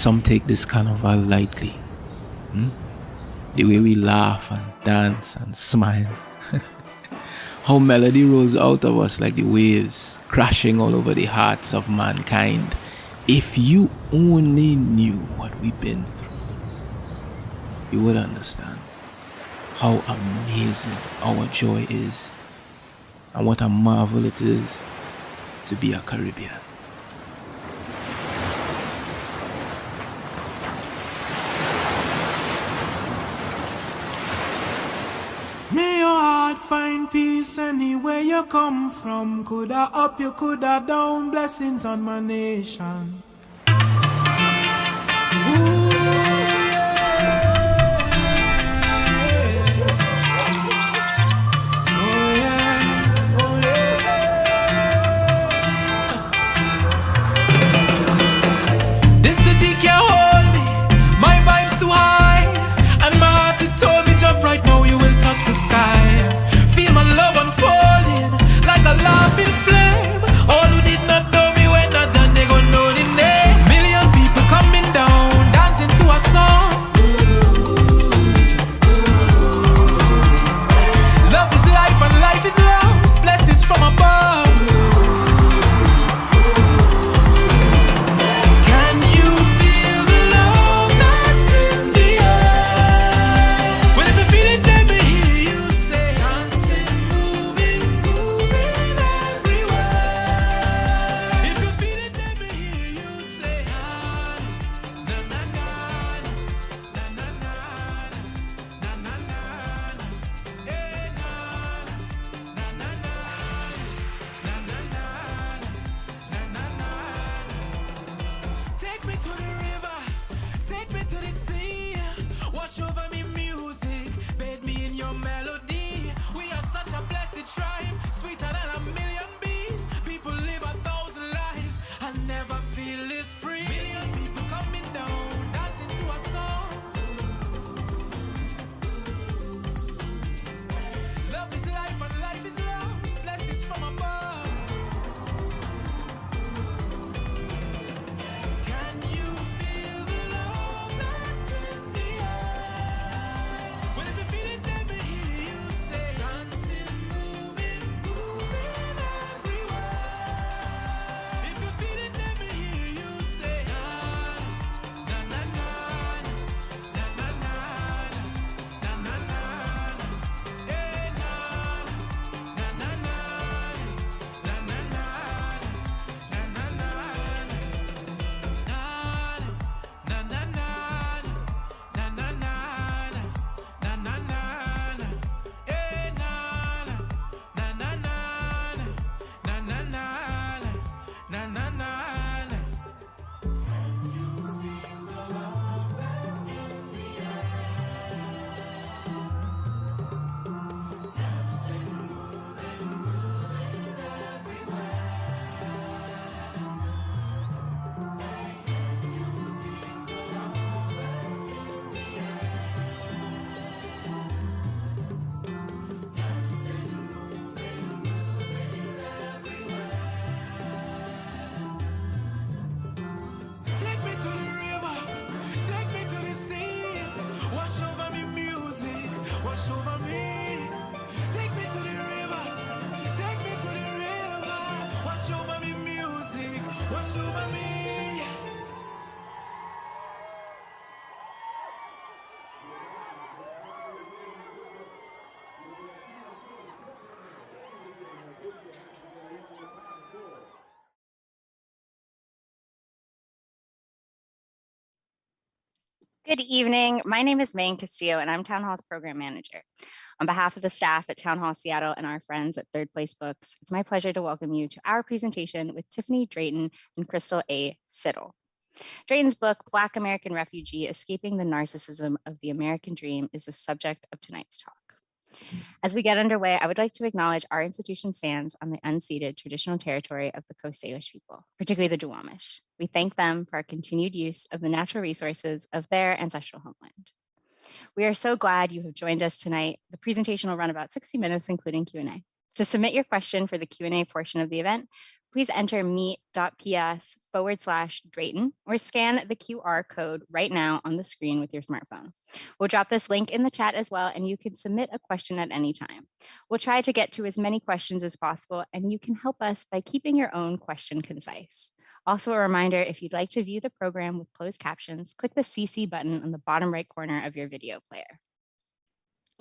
some take this carnival lightly. The way we laugh and dance and smile. How melody rolls out of us like the waves crashing all over the hearts of mankind. If you only knew what we've been through, you would understand how amazing our joy is and what a marvel it is to be a Caribbean. May your heart find peace anywhere you come from. Coulda up, you coulda down. Blessings on my nation. Ooh, yeah. Oh yeah, oh yeah. This city can't hold me. My vibe's too high, and my heart it told me jump right now. You will touch the sky. Feel my love unfolding like a laughing flame. All who did not know me when not done, they gon' know the name. Million people coming down, dancing to a song. Love is life and life is love. Blessings from above. Can you feel the love that's in the air? Well, if you feel it, let me hear you say, dancing, moving, moving everywhere. If you feel it, let me hear you say, na na na na na na na na na na, eh na na na na na na na na. Take me to the river, take me to the sea. Wash over me music, bathe me in your melody. We are such a blessed tribe, sweeter than a million bees. People live 1,000 lives and never feel this free. Million people coming down, dancing to a song. Love is life and life is love. Blessings from above. Can you feel the love that's in the air? Well, if you feel it, let me hear you say, dancing, moving, moving everywhere. If you feel it, let me hear you say, na na na na na na na na na na, eh na na na na na na na na na. Take me to the river, take me to the sea. Wash over me music, wash over me. Take me to the river, take me to the river. Wash over me music, wash over me. Good evening. My name is Megan Castillo, and I'm Town Hall's Program Manager. On behalf of the staff at Town Hall Seattle and our friends at Third Place Books, it's my pleasure to welcome you to our presentation with Tiffanie Drayton and Krystal A. Sital. Drayton's book, Black American Refugee, Escaping the Narcissism of the American Dream, is the subject of tonight's talk. As we get underway, I would like to acknowledge our institution stands on the unceded traditional territory of the Coast Salish people, particularly the Duwamish. We thank them for our continued use of the natural resources of their ancestral homeland. We are so glad you have joined us tonight. The presentation will run about 60 minutes, including Q&A. To submit your question for the Q&A portion of the event, please enter meet.ps/Drayton or scan the QR code right now on the screen with your smartphone. We'll drop this link in the chat as well, and you can submit a question at any time. We'll try to get to as many questions as possible, and you can help us by keeping your own question concise. Also, a reminder, if you'd like to view the program with closed captions, click the CC button on the bottom right corner of your video player.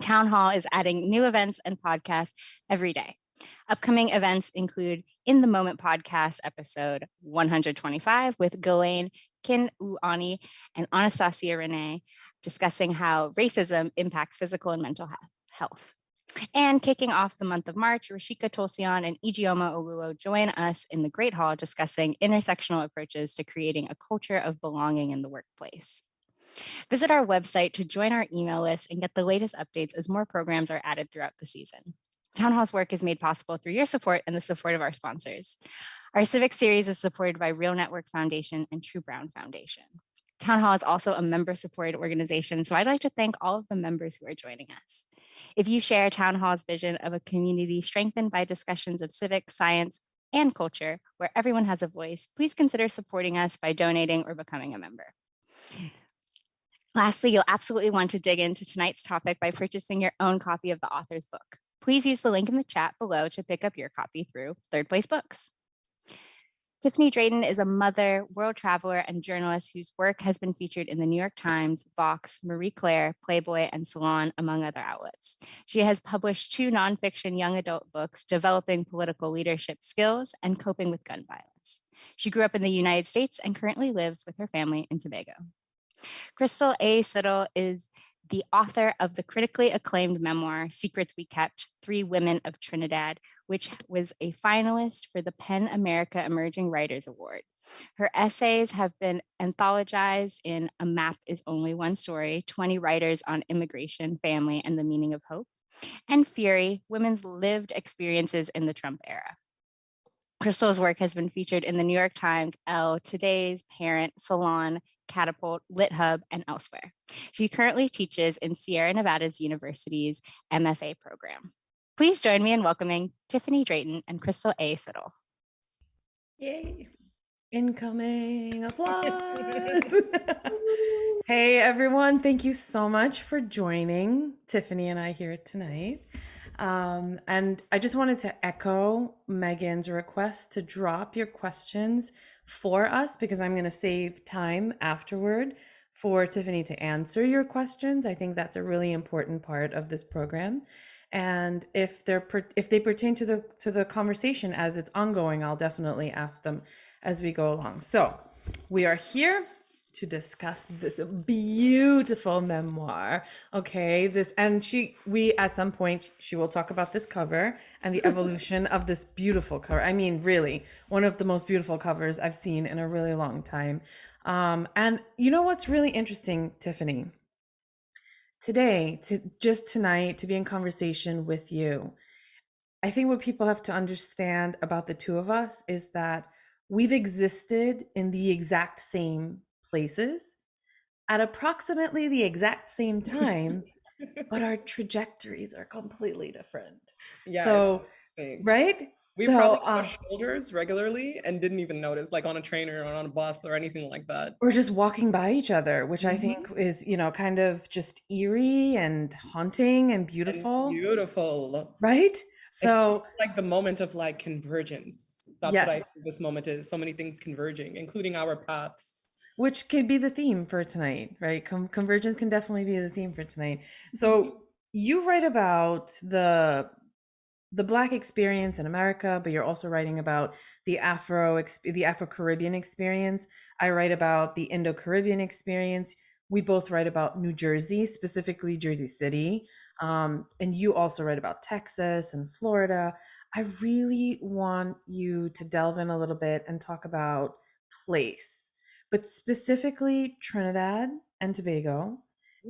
Town Hall is adding new events and podcasts every day. Upcoming events include In the Moment podcast episode 125 with Ghislaine Kinuani and Anastasia Renee discussing how racism impacts physical and mental health. And kicking off the month of March, Rashika Tolsion and Ijeoma Oluo join us in the Great Hall discussing intersectional approaches to creating a culture of belonging in the workplace. Visit our website to join our email list and get the latest updates as more programs are added throughout the season. Town Hall's work is made possible through your support and the support of our sponsors. Our Civic Series is supported by Real Networks Foundation and True Brown Foundation. Town Hall is also a member-supported organization, so I'd like to thank all of the members who are joining us. If you share Town Hall's vision of a community strengthened by discussions of civics, science, and culture, where everyone has a voice, please consider supporting us by donating or becoming a member. Lastly, you'll absolutely want to dig into tonight's topic by purchasing your own copy of the author's book. Please use the link in the chat below to pick up your copy through Third Place Books. Tiffanie Drayton is a mother, world traveler, and journalist whose work has been featured in the New York Times, Vox, Marie Claire, Playboy, and Salon, among other outlets. She has published 2 nonfiction young adult books, Developing Political Leadership Skills and Coping with Gun Violence. She grew up in the United States and currently lives with her family in Tobago. Krystal A. Sital is the author of the critically acclaimed memoir, Secrets We Kept, 3 Women of Trinidad, which was a finalist for the PEN America Emerging Writers Award. Her essays have been anthologized in A Map is Only One Story, 20 Writers on Immigration, Family, and the Meaning of Hope, and Fury, Women's Lived Experiences in the Trump Era. Krystal's work has been featured in the New York Times, Elle, Today's, Parent, Salon, Catapult, LitHub, and elsewhere. She currently teaches in Sierra Nevada's University's MFA program. Please join me in welcoming Tiffanie Drayton and Krystal A. Sital. Yay. Incoming applause. Hey, everyone. Thank you so much for joining Tiffanie and I here tonight. And I just wanted to echo Megan's request to drop your questions for us, because I'm going to save time afterward for Tiffanie to answer your questions. I think that's a really important part of this program. And if they pertain to the conversation as it's ongoing, I'll definitely ask them as we go along. So we are here to discuss this beautiful memoir. Okay, we at some point she will talk about this cover and the evolution of this beautiful cover. I mean, really, one of the most beautiful covers I've seen in a really long time. And you know what's really interesting, Tiffanie? Today, tonight, to be in conversation with you, I think what people have to understand about the two of us is that we've existed in the exact same places at approximately the exact same time, but our trajectories are completely different. Yeah. So, right? We probably brush shoulders regularly and didn't even notice, like on a train or on a bus or anything like that. Or just walking by each other, which I think is, kind of just eerie and haunting and beautiful. Beautiful. Right? So it's like the moment of like convergence. That's what I think this moment is. So many things converging, including our paths. Which could be the theme for tonight, right? Convergence can definitely be the theme for tonight. So you write about the Black experience in America, but you're also writing about the Afro-Caribbean experience. I write about the Indo-Caribbean experience. We both write about New Jersey, specifically Jersey City. And you also write about Texas and Florida. I really want you to delve in a little bit and talk about place, but specifically Trinidad and Tobago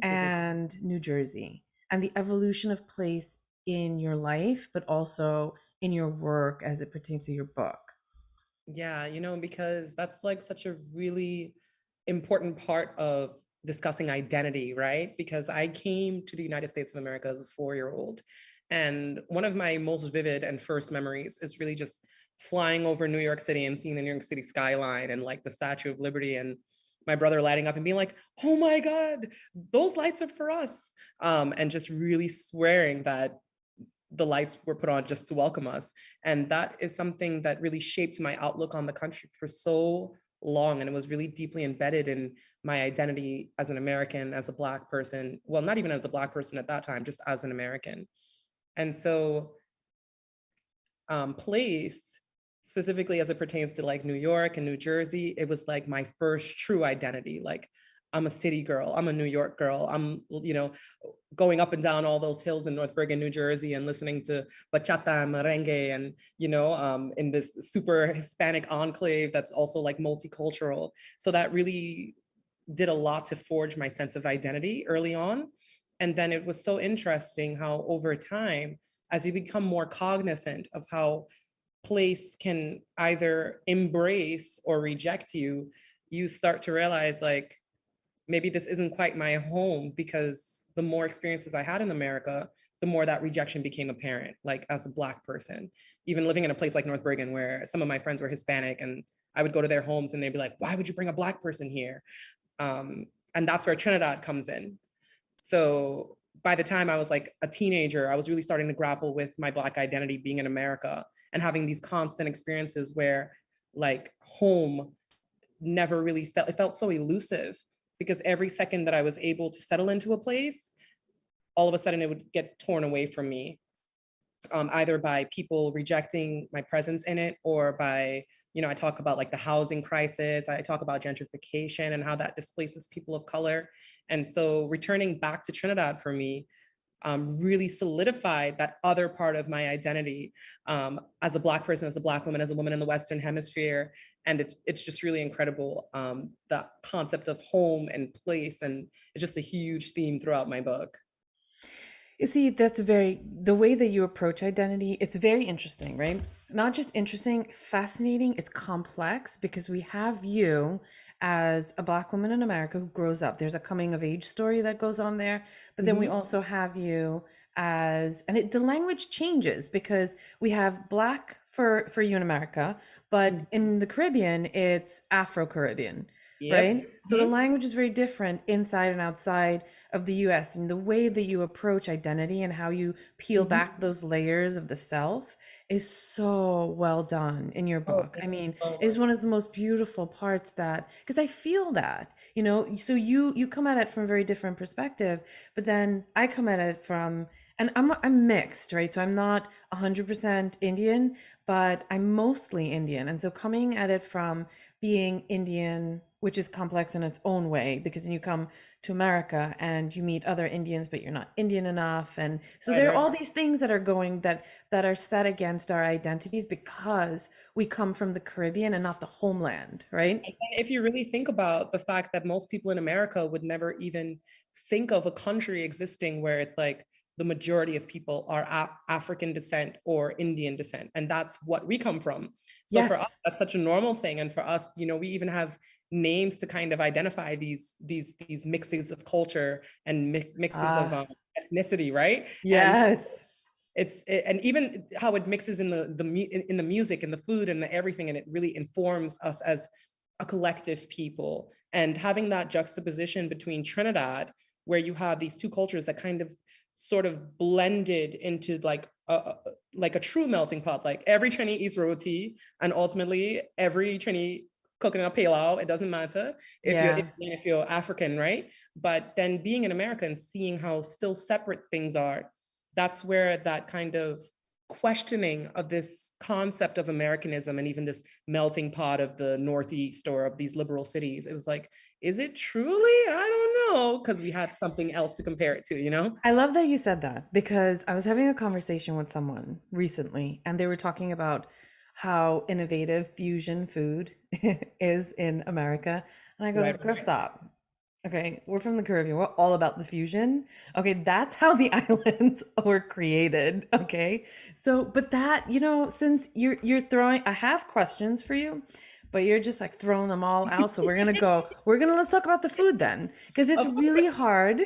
and New Jersey, and the evolution of place in your life, but also in your work as it pertains to your book. Yeah, because that's like such a really important part of discussing identity, right? Because I came to the United States of America as a 4-year-old. And one of my most vivid and first memories is really just flying over New York City and seeing the New York City skyline and like the Statue of Liberty, and my brother lighting up and being like, oh my God, those lights are for us. And just really swearing that the lights were put on just to welcome us. And that is something that really shaped my outlook on the country for so long. And it was really deeply embedded in my identity as an American, as a Black person. Well, not even as a Black person at that time, just as an American. And so place, specifically as it pertains to like New York and New Jersey, it was like my first true identity. Like, I'm a city girl, I'm a New York girl, I'm, you know, going up and down all those hills in North Bergen, New Jersey, and listening to bachata and merengue, and, you know, in this super Hispanic enclave that's also like multicultural. So that really did a lot to forge my sense of identity early on. And then it was so interesting how over time, as you become more cognizant of how place can either embrace or reject you, you start to realize like, maybe this isn't quite my home, because the more experiences I had in America, the more that rejection became apparent, like as a Black person. Even living in a place like North Bergen, where some of my friends were Hispanic, and I would go to their homes and they'd be like, why would you bring a Black person here? And that's where Trinidad comes in. So by the time I was like a teenager, I was really starting to grapple with my Black identity being in America, and having these constant experiences where like home never really felt, it felt so elusive, because every second that I was able to settle into a place, all of a sudden it would get torn away from me, either by people rejecting my presence in it, or by, you know, I talk about like the housing crisis, I talk about gentrification and how that displaces people of color. And so returning back to Trinidad for me really solidified that other part of my identity as a Black person, as a Black woman, as a woman in the Western Hemisphere. And it's just really incredible, the concept of home and place. And it's just a huge theme throughout my book. You see, the way that you approach identity, it's very interesting, right? Not just interesting, fascinating, it's complex, because we have you as a Black woman in America who grows up. There's a coming of age story that goes on there, but then we also have you as, and the language changes, because we have Black for you in America, but in the Caribbean, it's Afro-Caribbean. Right? So the language is very different inside and outside of the US, and the way that you approach identity and how you peel back those layers of the self is so well done in your book. I mean, it's one of the most beautiful parts, that because I feel that, you know, so you come at it from a very different perspective, but then I come at it from, and I'm mixed, right? So I'm not 100% Indian, but I'm mostly Indian. And so coming at it from being Indian, which is complex in its own way, because then you come to America and you meet other Indians, but you're not Indian enough. And so there are all these things that are going, that are set against our identities, because we come from the Caribbean and not the homeland, right? And if you really think about the fact that most people in America would never even think of a country existing where it's like the majority of people are African descent or Indian descent, and that's what we come from. So for us, that's such a normal thing. And for us, you know, we even have names to kind of identify these mixes of culture and mixes of ethnicity, right? Yes. And and even how it mixes in the music and the food and the everything, and it really informs us as a collective people. And having that juxtaposition between Trinidad, where you have these two cultures that kind of sort of blended into like a true melting pot. Like every Trini eats roti, and ultimately every Trini cooking a pilau. It doesn't matter if you're African, right? But then being in America and seeing how still separate things are, that's where that kind of questioning of this concept of Americanism, and even this melting pot of the Northeast or of these liberal cities, it was like, is it truly? I don't know, because we had something else to compare it to, you know? I love that you said that, because I was having a conversation with someone recently, and they were talking about how innovative fusion food is in America. And I go, girl, stop. Okay, we're from the Caribbean. We're all about the fusion. Okay, that's how the islands were created. Okay, so, but that, you know, since you're throwing, I have questions for you, but you're just like throwing them all out. So let's talk about the food then, because it's really hard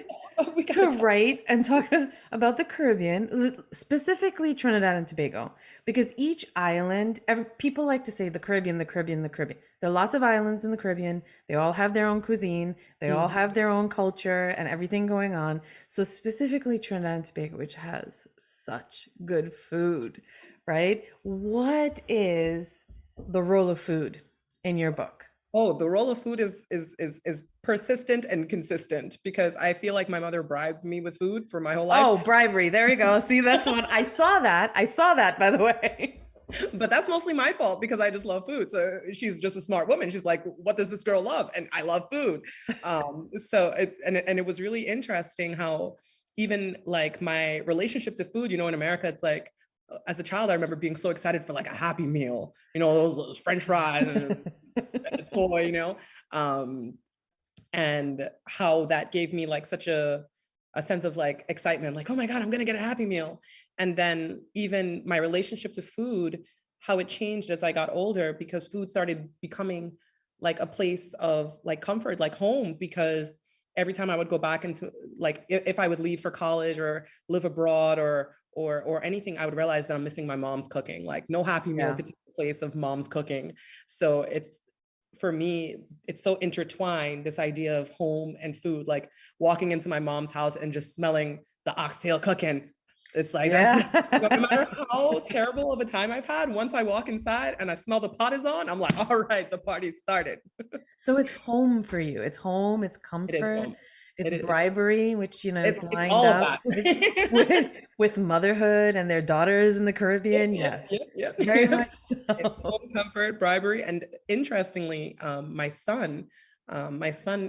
to write and talk about the Caribbean, specifically Trinidad and Tobago, because each island, people like to say the Caribbean, the Caribbean, the Caribbean. There are lots of islands in the Caribbean. They all have their own cuisine. They all have their own culture and everything going on. So specifically Trinidad and Tobago, which has such good food, right? What is the role of food in your book? Oh, the role of food is persistent and consistent, because I feel like my mother bribed me with food for my whole life. Oh, bribery. There you go. See, that's one. I saw that, by the way. But that's mostly my fault, because I just love food. So she's just a smart woman. She's like, what does this girl love? And I love food. It was really interesting how even like my relationship to food, in America, it's like, as a child, I remember being so excited for like a Happy Meal, those French fries and the toy, and how that gave me like such a sense of like excitement, like, oh my God, I'm gonna get a Happy Meal. And then even my relationship to food, how it changed as I got older, because food started becoming like a place of like comfort, like home, because every time I would go back into like, if I would leave for college or live abroad or anything, I would realize that I'm missing my mom's cooking. Like no Happy Meal could take the place of mom's cooking. So for me, it's so intertwined, this idea of home and food, like walking into my mom's house and just smelling the oxtail cooking. It's like, no matter how terrible of a time I've had, once I walk inside and I smell the pot is on, I'm like, all right, the party started. So it's home for you. It's home, it's comfort, it's bribery, which, is lined up with motherhood and their daughters in the Caribbean. Yes, very much so. It's home, comfort, bribery. And interestingly, my son,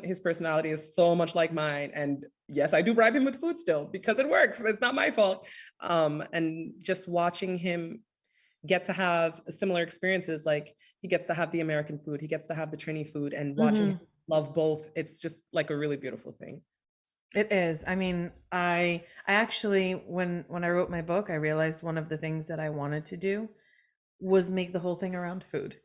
his personality is so much like mine. And yes, I do bribe him with food still, because it works. It's not my fault. And just watching him get to have similar experiences, like he gets to have the American food, he gets to have the Trini food, and watching him love both, it's just like a really beautiful thing. It is. I mean, I actually, when I wrote my book, I realized one of the things that I wanted to do was make the whole thing around food.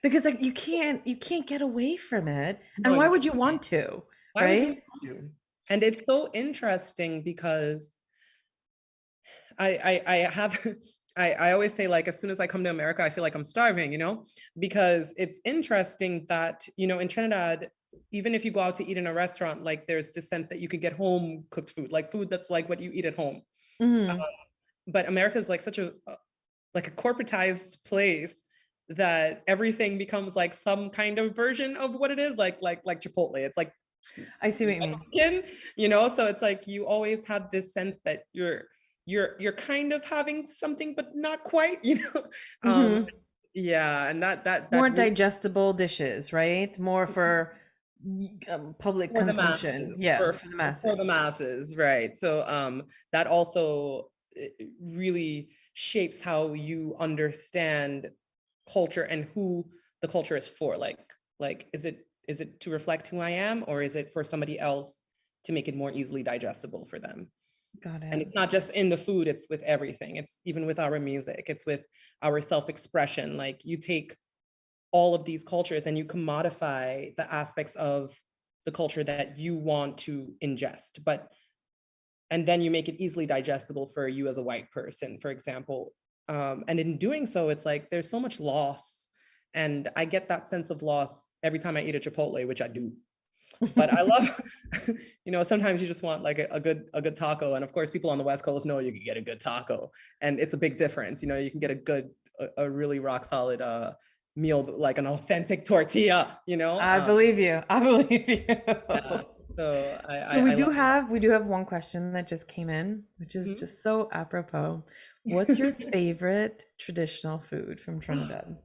Because like you can't get away from it, and why would you want to? Right? And it's so interesting, because I always say, like, as soon as I come to America, I feel like I'm starving, because it's interesting that, in Trinidad, even if you go out to eat in a restaurant, like there's this sense that you could get home cooked food, like food that's like what you eat at home. But America is like such a corporatized place that everything becomes like some kind of version of what it is, like Chipotle. It's like, I see what you mean. So it's like you always have this sense that you're kind of having something, but not quite, yeah, and that more really, digestible dishes, right? More for public consumption, for the masses, right? So that also really shapes how you understand culture and who the culture is for. Like is it to reflect who I am, or is it for somebody else to make it more easily digestible for them? Got it. And it's not just in the food, it's with everything. It's even with our music, it's with our self-expression. Like you take all of these cultures and you commodify the aspects of the culture that you want to ingest, and then you make it easily digestible for you as a white person, for example. And in doing so, it's like there's so much loss. And I get that sense of loss every time I eat a Chipotle, which I do. But I love, sometimes you just want like a good taco. And of course, people on the West Coast know you can get a good taco. And it's a big difference. You can get a really rock solid meal, like an authentic tortilla, I believe you. Yeah. So we do have one question that just came in, which is just so apropos. What's your favorite traditional food from Trinidad?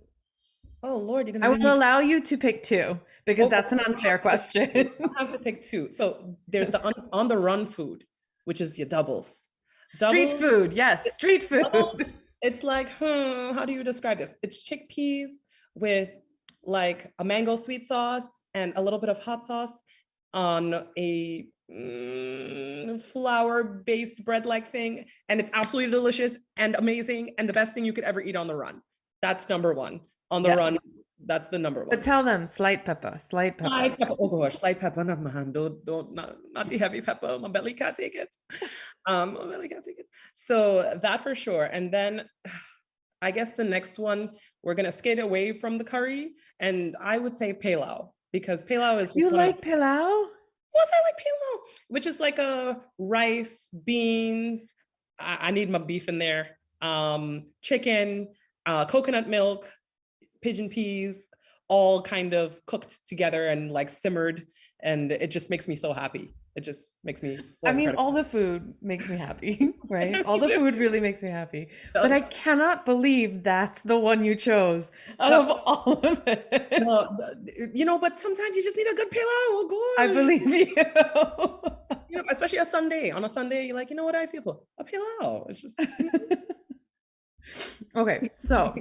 Oh Lord, I will allow you to pick two, because that's an unfair question. I have to pick two. So there's the on the run food, which is your doubles. Street food, yes, street food. Doubles, it's like, how do you describe this? It's chickpeas with like a mango sweet sauce and a little bit of hot sauce on a flour-based bread-like thing, and it's absolutely delicious and amazing and the best thing you could ever eat on the run. That's number one. On the Yes. run, that's the number But one. tell them slight pepper, slight pepper. Slight pepper. Oh gosh, slight pepper. No, man, don't, not the heavy pepper. My belly can't take it. My belly can't take it. So that for sure. And then I guess the next one, we're gonna skate away from the curry, and I would say pilau, because pilau is just You one like of, pilau? of course I like pilau, which is like a rice, beans. I need my beef in there. Chicken, coconut milk, pigeon peas, all kind of cooked together and like simmered, and it just makes me so happy. It just makes me so I mean, incredible. all the food makes me happy, right? All the Me too. food really makes me happy. But I cannot believe that's the one you chose out of all of it. No, but sometimes you just need a good pilau. Oh I gosh. believe you. Especially a Sunday. On a Sunday, you're like, you know what I feel for? A pilau. It's just Okay, so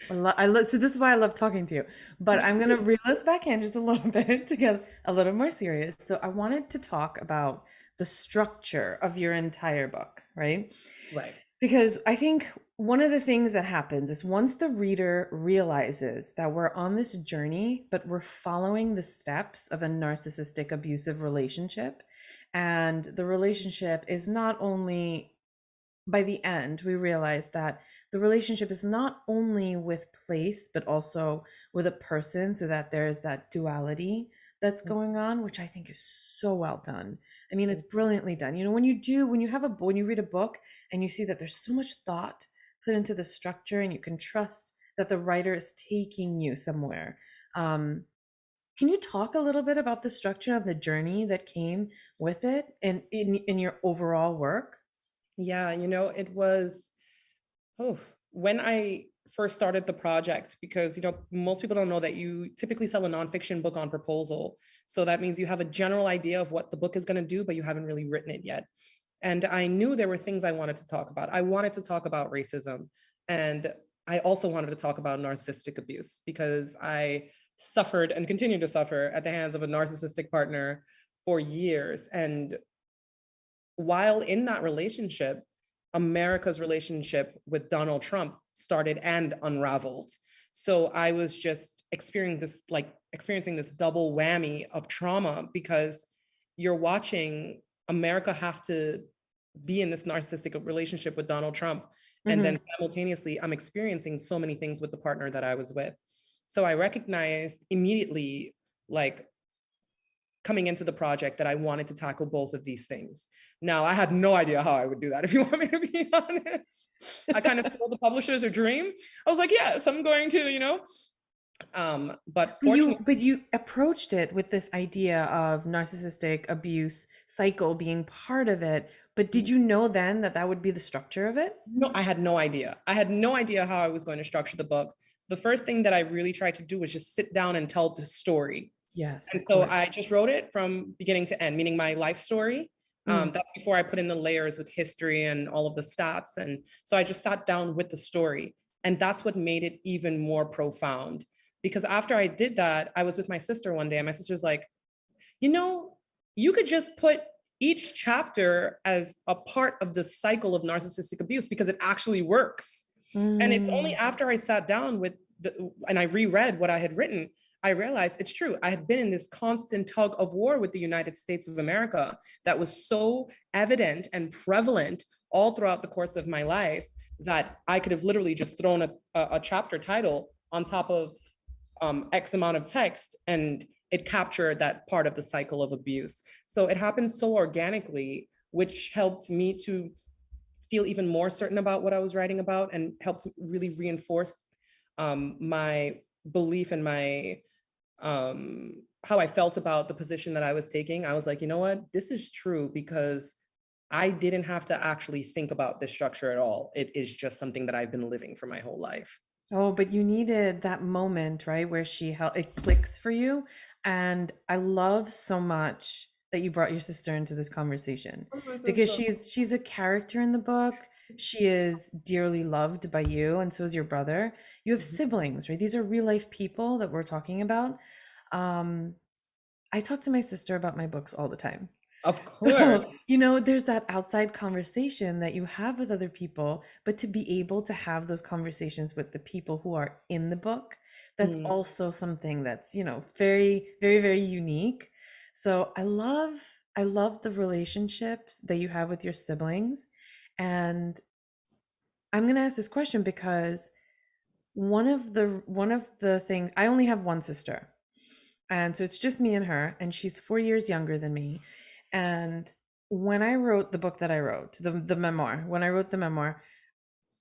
so this is why I love talking to you. But I'm gonna reel us back in just a little bit to get a little more serious. So I wanted to talk about the structure of your entire book, right? right. Because I think one of the things that happens is once the reader realizes that we're on this journey, but we're following the steps of a narcissistic abusive relationship, and the relationship is not only, by the end, we realize that the relationship is not only with place, but also with a person, so that there's that duality that's going on, which I think is so well done. I mean, it's brilliantly done. When you read a book and you see that there's so much thought put into the structure, and you can trust that the writer is taking you somewhere. Can you talk a little bit about the structure of the journey that came with it and in your overall work? Yeah, it was, when I first started the project, because, most people don't know that you typically sell a nonfiction book on proposal. So that means you have a general idea of what the book is going to do, but you haven't really written it yet. And I knew there were things I wanted to talk about. I wanted to talk about racism. And I also wanted to talk about narcissistic abuse, because I suffered and continue to suffer at the hands of a narcissistic partner for years. And while in that relationship, America's relationship with Donald Trump started and unraveled. So I was just experiencing this double whammy of trauma, because you're watching America have to be in this narcissistic relationship with Donald Trump. And then simultaneously, I'm experiencing so many things with the partner that I was with. So I recognized immediately, like, coming into the project, that I wanted to tackle both of these things. Now, I had no idea how I would do that, if you want me to be honest. I kind of told the publishers a dream. I was like, yes, I'm going to, but you approached it with this idea of narcissistic abuse cycle being part of it. But did you know then that would be the structure of it? No, I had no idea. I had no idea how I was going to structure the book. The first thing that I really tried to do was just sit down and tell the story. Yes. And so I just wrote it from beginning to end, meaning my life story. That's before I put in the layers with history and all of the stats. And so I just sat down with the story. And that's what made it even more profound. Because after I did that, I was with my sister one day, and my sister's like, you could just put each chapter as a part of the cycle of narcissistic abuse, because it actually works. And it's only after I sat down and I reread what I had written, I realized it's true. I had been in this constant tug of war with the United States of America that was so evident and prevalent all throughout the course of my life, that I could have literally just thrown a chapter title on top of X amount of text, and it captured that part of the cycle of abuse. So it happened so organically, which helped me to feel even more certain about what I was writing about, and helped really reinforce my belief and my how I felt about the position that I was taking. I was like, you know what, this is true, because I didn't have to actually think about this structure at all. It is just something that I've been living for my whole life. Oh, but you needed that moment, right, where it clicks for you. And I love so much that you brought your sister into this conversation, because she's a character in the book. She is dearly loved by you, and so is your brother. You have siblings, right? These are real life people that we're talking about. I talk to my sister about my books all the time. Of course. You know, there's that outside conversation that you have with other people, but to be able to have those conversations with the people who are in the book, that's Mm. also something that's, you know, very, very, very unique. So I love the relationships that you have with your siblings. And I'm going to ask this question because one of the things, I only have one sister. And so it's just me and her, and she's 4 years younger than me. And when I wrote the book that I wrote, the memoir, when I wrote the memoir,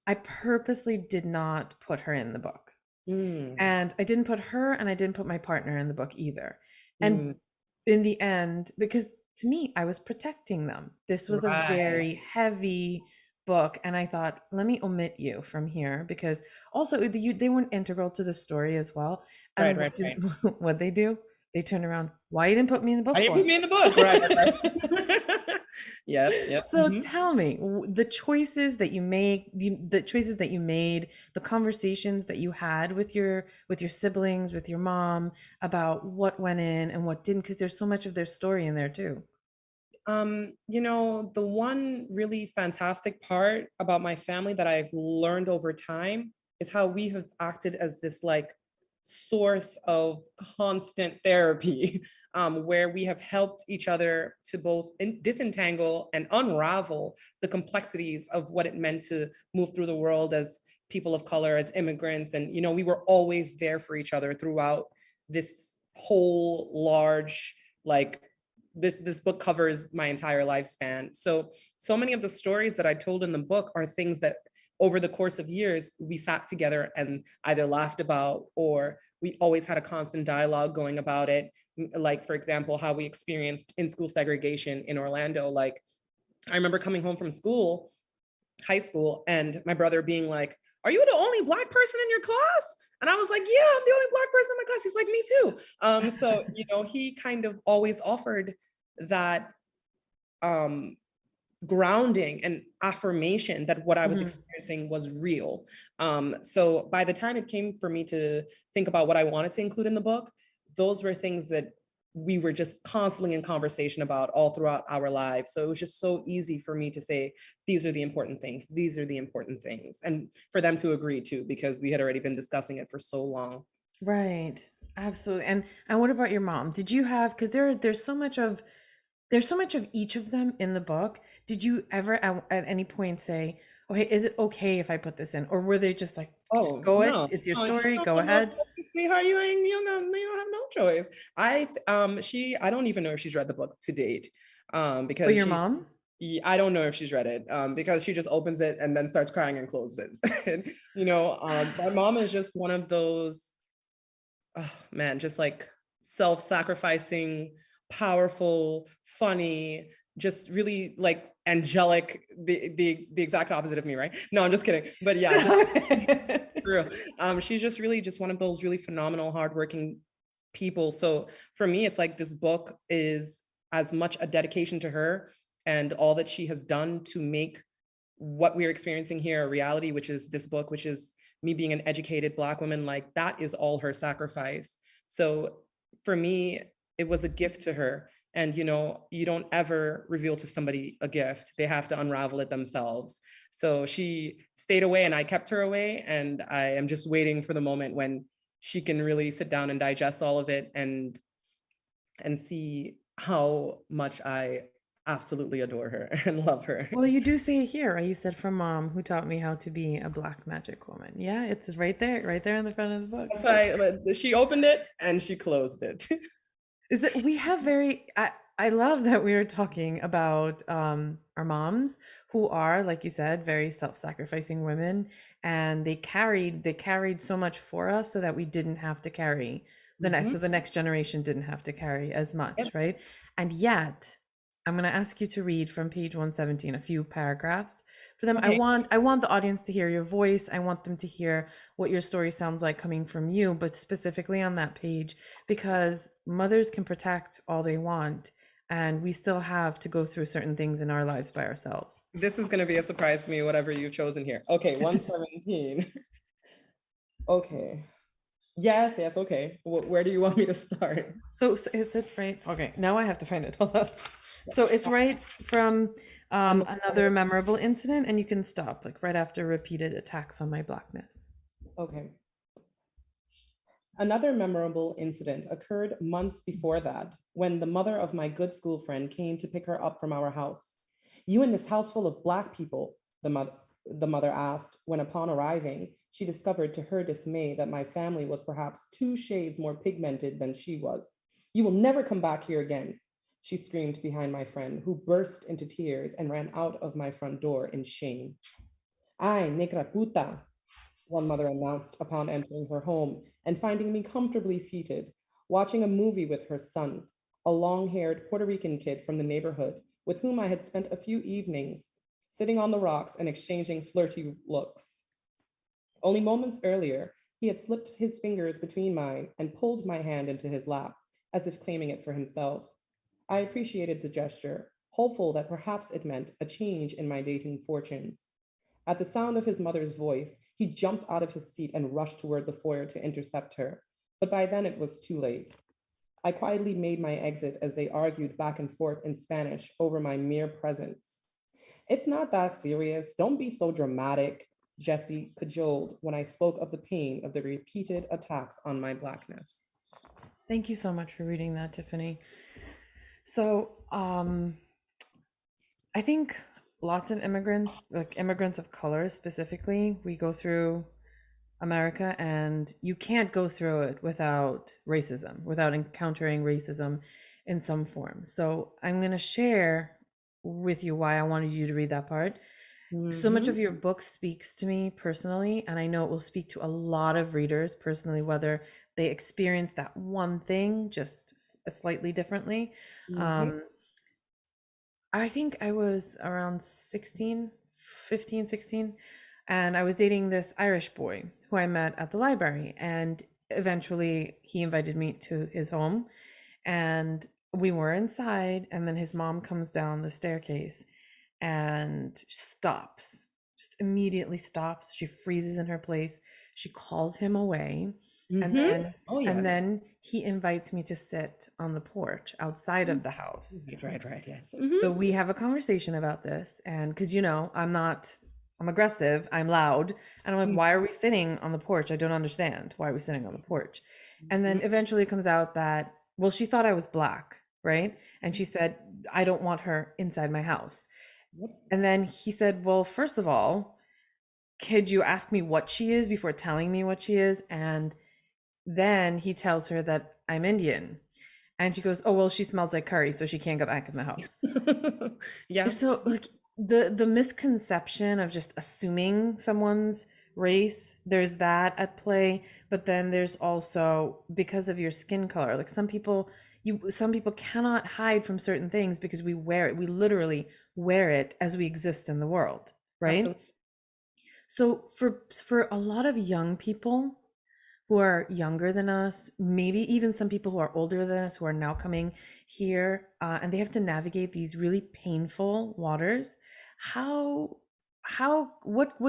I purposely did not put her in the book. Mm. And I didn't put her and I didn't put my partner in the book either. And Mm. in the end, because to me, I was protecting them. This was a Right. very heavy book. And I thought, let me omit you from here because also they weren't integral to the story as well. And Right. Right. what they do? They turn around, why you didn't put me in the book Why didn't for? you put me in the book? Right. Yep. So Mhm. tell me the choices that you make, the choices that you made, the conversations that you had with your siblings, with your mom about what went in and what didn't, because there's so much of their story in there too. You know, the one really fantastic part about my family that I've learned over time is how we have acted as this like source of constant therapy, where we have helped each other to both disentangle and unravel the complexities of what it meant to move through the world as people of color, as immigrants. And, you know, we were always there for each other throughout this whole large, like, this book covers my entire lifespan. So many of the stories that I told in the book are things that over the course of years we sat together and either laughed about, or we always had a constant dialogue going about it. Like, for example, how we experienced in-school segregation in Orlando. Like, I remember coming home from school, high school, and my brother being like, "Are you the only Black person in your class?" And I was like, "Yeah, I'm the only Black person in my class." He's like, "Me too." So, you know, he kind of always offered that grounding and affirmation that what I was experiencing was real. So by the time it came for me to think about what I wanted to include in the book, those were things that we were just constantly in conversation about all throughout our lives. So it was just so easy for me to say, these are the important things, these are the important things, and for them to agree too, because we had already been discussing it for so long. Right. Absolutely. And what about your mom? Did you have, because there's so much of each of them in the book. Did you ever at any point say, "Oh, hey, is it okay if I put this in?" Or were they just like, "Just Oh go it. no, It's your no, story. Go ahead." sweetheart, you don't have no choice. I don't even know if she's read the book to date, Oh, because your mom? I don't know if she's read it, because she just opens it and then starts crying and closes it. And, you know, my mom is just one of those, oh man, just like self-sacrificing, powerful, funny, just really like angelic, the exact opposite of me, right? No, I'm just kidding. But yeah, true. She's just really just one of those really phenomenal, hardworking people. So for me, it's like this book is as much a dedication to her and all that she has done to make what we're experiencing here a reality, which is this book, which is me being an educated Black woman. Like, that is all her sacrifice. So for me, it was a gift to her. And, you know, you don't ever reveal to somebody a gift. They have to unravel it themselves. So she stayed away and I kept her away. And I am just waiting for the moment when she can really sit down and digest all of it and see how much I absolutely adore her and love her. Well, you do say it here, right? You said, "From mom who taught me how to be a Black magic woman." Yeah, it's right there in the front of the book. That's why she opened it and she closed it. Is it we have very I love that we are talking about our moms who are, like you said, very self-sacrificing women, and they carried so much for us so that we didn't have to carry the next generation didn't have to carry as much, Yep. right? And yet I'm going to ask you to read from page 117 a few paragraphs for them. Okay. I want the audience to hear your voice. I want them to hear what your story sounds like coming from you, but specifically on that page, because mothers can protect all they want, and we still have to go through certain things in our lives by ourselves. This is going to be a surprise to me, whatever you've chosen here. Okay, 117. Okay. Yes, okay. Where do you want me to start? So it's it right. Okay, now I have to find it. Hold on. So it's right from I'm another memorable incident, and you can stop like right after repeated attacks on my blackness. okay. Another memorable incident occurred months before that when the mother of my good school friend came to pick her up from our house. You in this house full of Black people, the mother asked, when upon arriving, she discovered to her dismay that my family was perhaps 2 shades more pigmented than she was. You will never come back here again, she screamed behind my friend, who burst into tears and ran out of my front door in shame. Ay, negra puta, one mother announced upon entering her home and finding me comfortably seated, watching a movie with her son, a long haired Puerto Rican kid from the neighborhood with whom I had spent a few evenings sitting on the rocks and exchanging flirty looks. Only moments earlier, he had slipped his fingers between mine and pulled my hand into his lap, as if claiming it for himself. I appreciated the gesture, hopeful that perhaps it meant a change in my dating fortunes. At the sound of his mother's voice, he jumped out of his seat and rushed toward the foyer to intercept her. But by then it was too late. I quietly made my exit as they argued back and forth in Spanish over my mere presence. It's not that serious. Don't be so dramatic, Jesse cajoled when I spoke of the pain of the repeated attacks on my Blackness. Thank you so much for reading that, Tiffany. So I think lots of immigrants, like immigrants of color specifically, we go through America and you can't go through it without racism, without encountering racism in some form. So I'm going to share with you why I wanted you to read that part. So much of your book speaks to me personally, and I know it will speak to a lot of readers personally, whether they experience that one thing just slightly differently. I think I was around 16, 15, 16, and I was dating this Irish boy who I met at the library, and eventually he invited me to his home, and we were inside, and then his mom comes down the staircase and stops, just immediately stops. She freezes in her place. She calls him away. And then and then he invites me to sit on the porch outside of the house. Right, yes. So we have a conversation about this, and because I'm aggressive, I'm loud, and I'm like, why are we sitting on the porch? I don't understand. Why are we sitting on the porch? And then eventually it comes out that, well, she thought I was Black, right? And she said, I don't want her inside my house. And then he said, well, first of all, could you ask me what she is before telling me what she is? And then he tells her that I'm Indian. And she goes, oh, well, she smells like curry, so she can't go back in the house. Yeah. So like the misconception of just assuming someone's race, there's that at play. But then there's also, because of your skin color, like some people cannot hide from certain things because we wear it. We literally wear it as we exist in the world, right? Absolutely. So for a lot of young people who are younger than us, maybe even some people who are older than us who are now coming here, and they have to navigate these really painful waters, what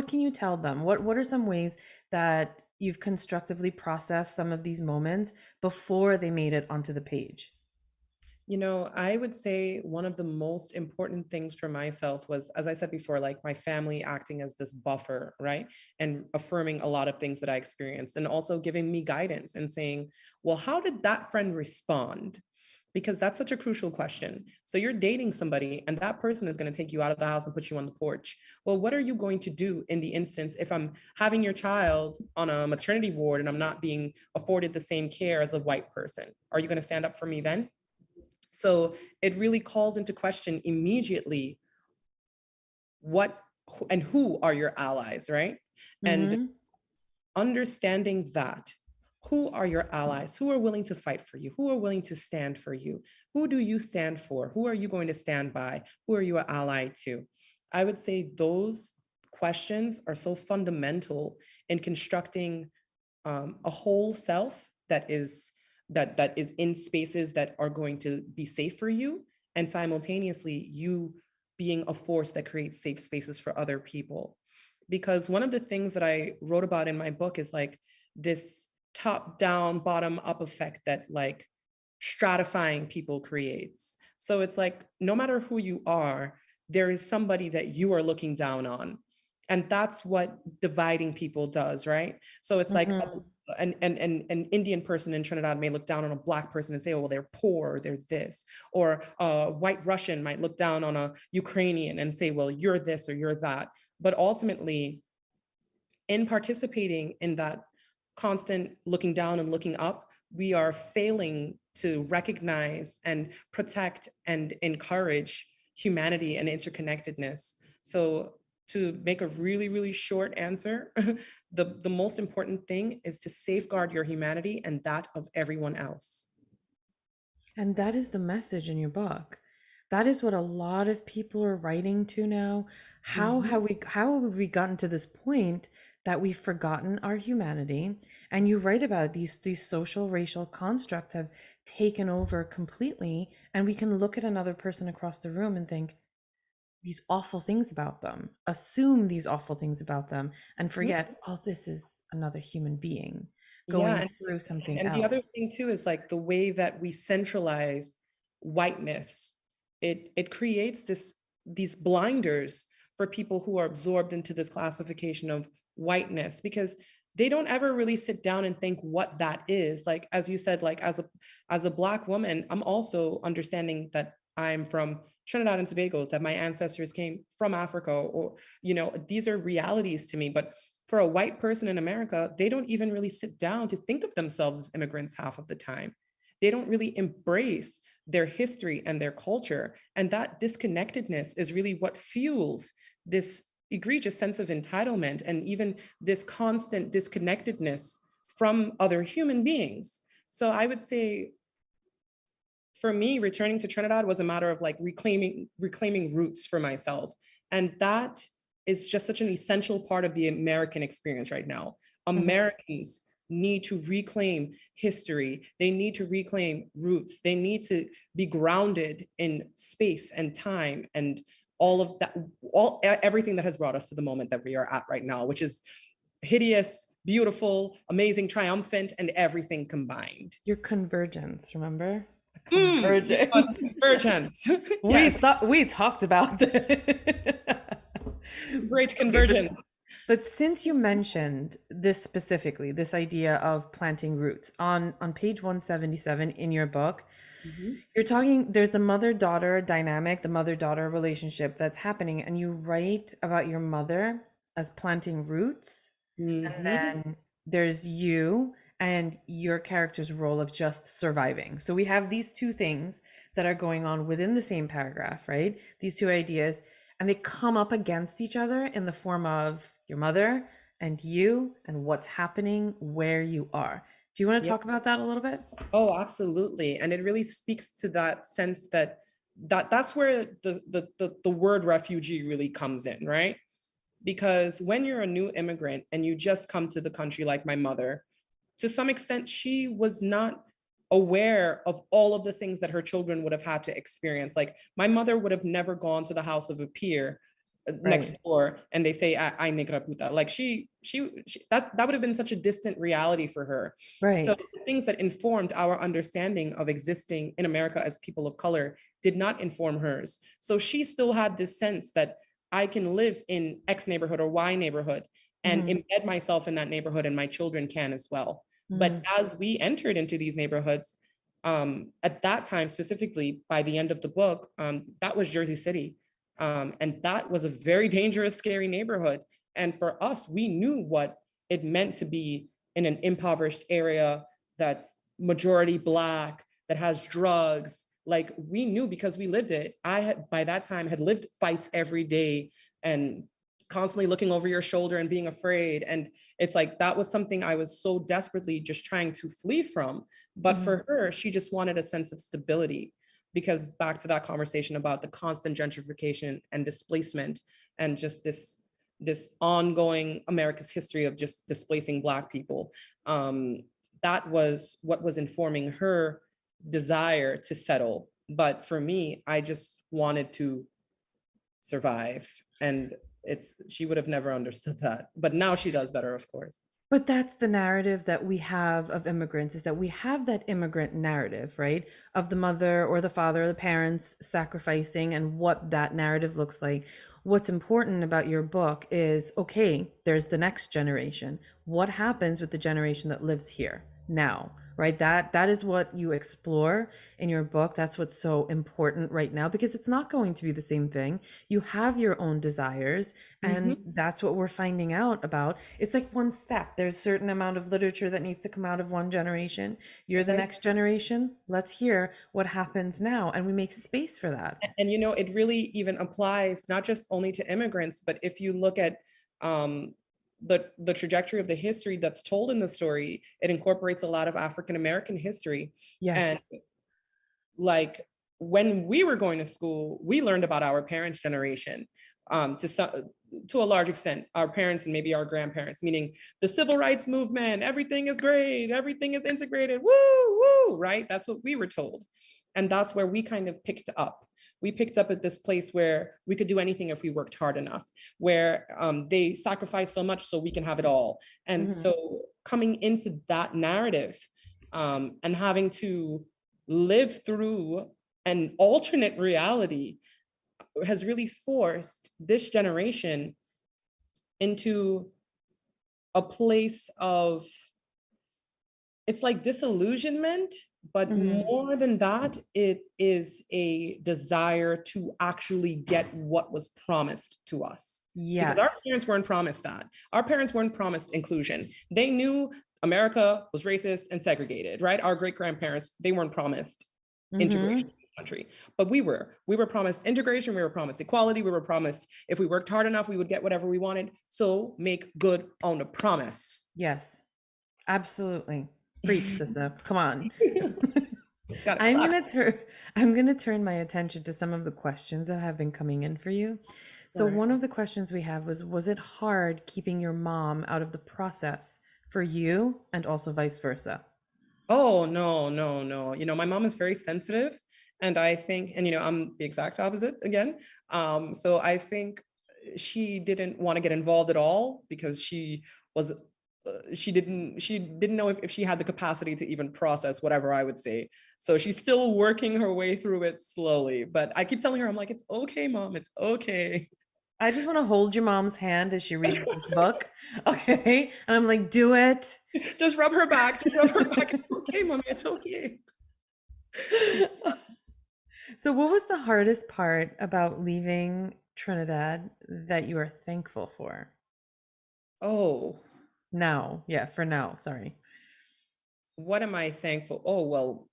can you tell them? What are some ways that you've constructively processed some of these moments before they made it onto the page? You know, I would say one of the most important things for myself was, as I said before, like my family acting as this buffer, right? And affirming a lot of things that I experienced and also giving me guidance and saying, well, how did that friend respond? Because that's such a crucial question. So you're dating somebody and that person is going to take you out of the house and put you on the porch. Well, what are you going to do in the instance if I'm having your child on a maternity ward and I'm not being afforded the same care as a white person? Are you going to stand up for me then? So it really calls into question immediately what and who are your allies, right? And understanding that, who are your allies? Who are willing to fight for you? Who are willing to stand for you? Who do you stand for? Who are you going to stand by? Who are you an ally to? I would say those questions are so fundamental in constructing a whole self that is in spaces that are going to be safe for you, and simultaneously you being a force that creates safe spaces for other people. Because one of the things that I wrote about in my book is like this top down, bottom up effect that like stratifying people creates. So it's like, no matter who you are, there is somebody that you are looking down on. And that's what dividing people does, right? So it's like an Indian person in Trinidad may look down on a Black person and say, oh, well, they're poor, or they're this. Or a white Russian might look down on a Ukrainian and say, well, you're this or you're that. But ultimately, in participating in that constant looking down and looking up, we are failing to recognize and protect and encourage humanity and interconnectedness. So to make a really, really short answer, the most important thing is to safeguard your humanity and that of everyone else. And that is the message in your book. That is what a lot of people are writing to now. How have we gotten to this point that we've forgotten our humanity? And you write about it, these social racial constructs have taken over completely, and we can look at another person across the room and think these awful things about them, assume these awful things about them, and forget, oh, this is another human being going through something else. And the other thing too is like the way that we centralize whiteness, it creates these blinders for people who are absorbed into this classification of whiteness, because they don't ever really sit down and think what that is. Like, as you said, like as a Black woman, I'm also understanding that I'm from Trinidad and Tobago, that my ancestors came from Africa, or, you know, these are realities to me. But for a white person in America, they don't even really sit down to think of themselves as immigrants half of the time. They don't really embrace their history and their culture. And that disconnectedness is really what fuels this egregious sense of entitlement and even this constant disconnectedness from other human beings. So I would say, for me, returning to Trinidad was a matter of like reclaiming roots for myself. And that is just such an essential part of the American experience right now. Americans need to reclaim history. They need to reclaim roots. They need to be grounded in space and time and all of that, everything that has brought us to the moment that we are at right now, which is hideous, beautiful, amazing, triumphant, and everything combined. Your convergence, remember? The convergence. We talked about this. Great convergence. But since you mentioned this specifically, this idea of planting roots, on page 177 in your book, you're talking, there's the mother-daughter dynamic, the mother-daughter relationship that's happening, and you write about your mother as planting roots, and then there's you and your character's role of just surviving. So we have these two things that are going on within the same paragraph, right? These two ideas, and they come up against each other in the form of your mother and you and what's happening where you are. Do you want to talk about that a little bit? Oh, absolutely. And it really speaks to that sense that's where the word refugee really comes in, right? Because when you're a new immigrant and you just come to the country, like my mother, to some extent, she was not aware of all of the things that her children would have had to experience. Like my mother would have never gone to the house of a peer next door and they say, I negra puta. Like she that would have been such a distant reality for her. Right. So the things that informed our understanding of existing in America as people of color did not inform hers. So she still had this sense that I can live in X neighborhood or Y neighborhood and embed myself in that neighborhood, and my children can as well. But as we entered into these neighborhoods, at that time, specifically by the end of the book, that was Jersey City. And that was a very dangerous, scary neighborhood. And for us, we knew what it meant to be in an impoverished area that's majority Black, that has drugs. Like we knew because we lived it. I had, by that time, had lived fights every day and constantly looking over your shoulder and being afraid. And it's like, that was something I was so desperately just trying to flee from. But for her, she just wanted a sense of stability, because back to that conversation about the constant gentrification and displacement and just this ongoing America's history of just displacing Black people. That was what was informing her desire to settle. But for me, I just wanted to survive. And she would have never understood that. But now she does better, of course. But that's the narrative that we have of immigrants, is that we have that immigrant narrative, right? Of the mother or the father or the parents sacrificing and what that narrative looks like. What's important about your book is, okay, there's the next generation. What happens with the generation that lives here now, right? That is what you explore in your book. That's what's so important right now, because it's not going to be the same thing. You have your own desires, and that's what we're finding out about. It's like one step. There's a certain amount of literature that needs to come out of one generation. You're the next generation. Let's hear what happens now. And we make space for that. And, you know, it really even applies not just only to immigrants, but if you look at the trajectory of the history that's told in the story, it incorporates a lot of African American history. Yes. And like when we were going to school, we learned about our parents' generation, to a large extent, our parents and maybe our grandparents, meaning the civil rights movement, everything is great, everything is integrated, woo, woo, right? That's what we were told. And that's where we kind of picked up. We picked up at this place where we could do anything if we worked hard enough, where they sacrificed so much so we can have it all. And so coming into that narrative and having to live through an alternate reality has really forced this generation into a place of, it's like disillusionment, but more than that, it is a desire to actually get what was promised to us. Yes. Because our parents weren't promised that. Our parents weren't promised inclusion. They knew America was racist and segregated, right? Our great-grandparents, they weren't promised integration in this country, but we were promised integration, we were promised equality, we were promised if we worked hard enough, we would get whatever we wanted. So make good on the promise. Yes, absolutely. Preach, sister. Come on. Got it. I'm gonna turn my attention to some of the questions that have been coming in for you. So one of the questions we have was it hard keeping your mom out of the process for you, and also vice versa? Oh, no. You know, my mom is very sensitive, and I think, and you know, I'm the exact opposite again. So I think she didn't want to get involved at all because she was she didn't know if she had the capacity to even process whatever I would say. So she's still working her way through it slowly, but I keep telling her, I'm like, it's okay, mom, it's okay. I just want to hold your mom's hand as she reads this book. Okay. And I'm like, do it. Just rub her back. It's okay, mommy, it's okay. So what was the hardest part about leaving Trinidad that you are thankful for? Oh, Now. Yeah, for now. Sorry. what am I thankful? Oh, well,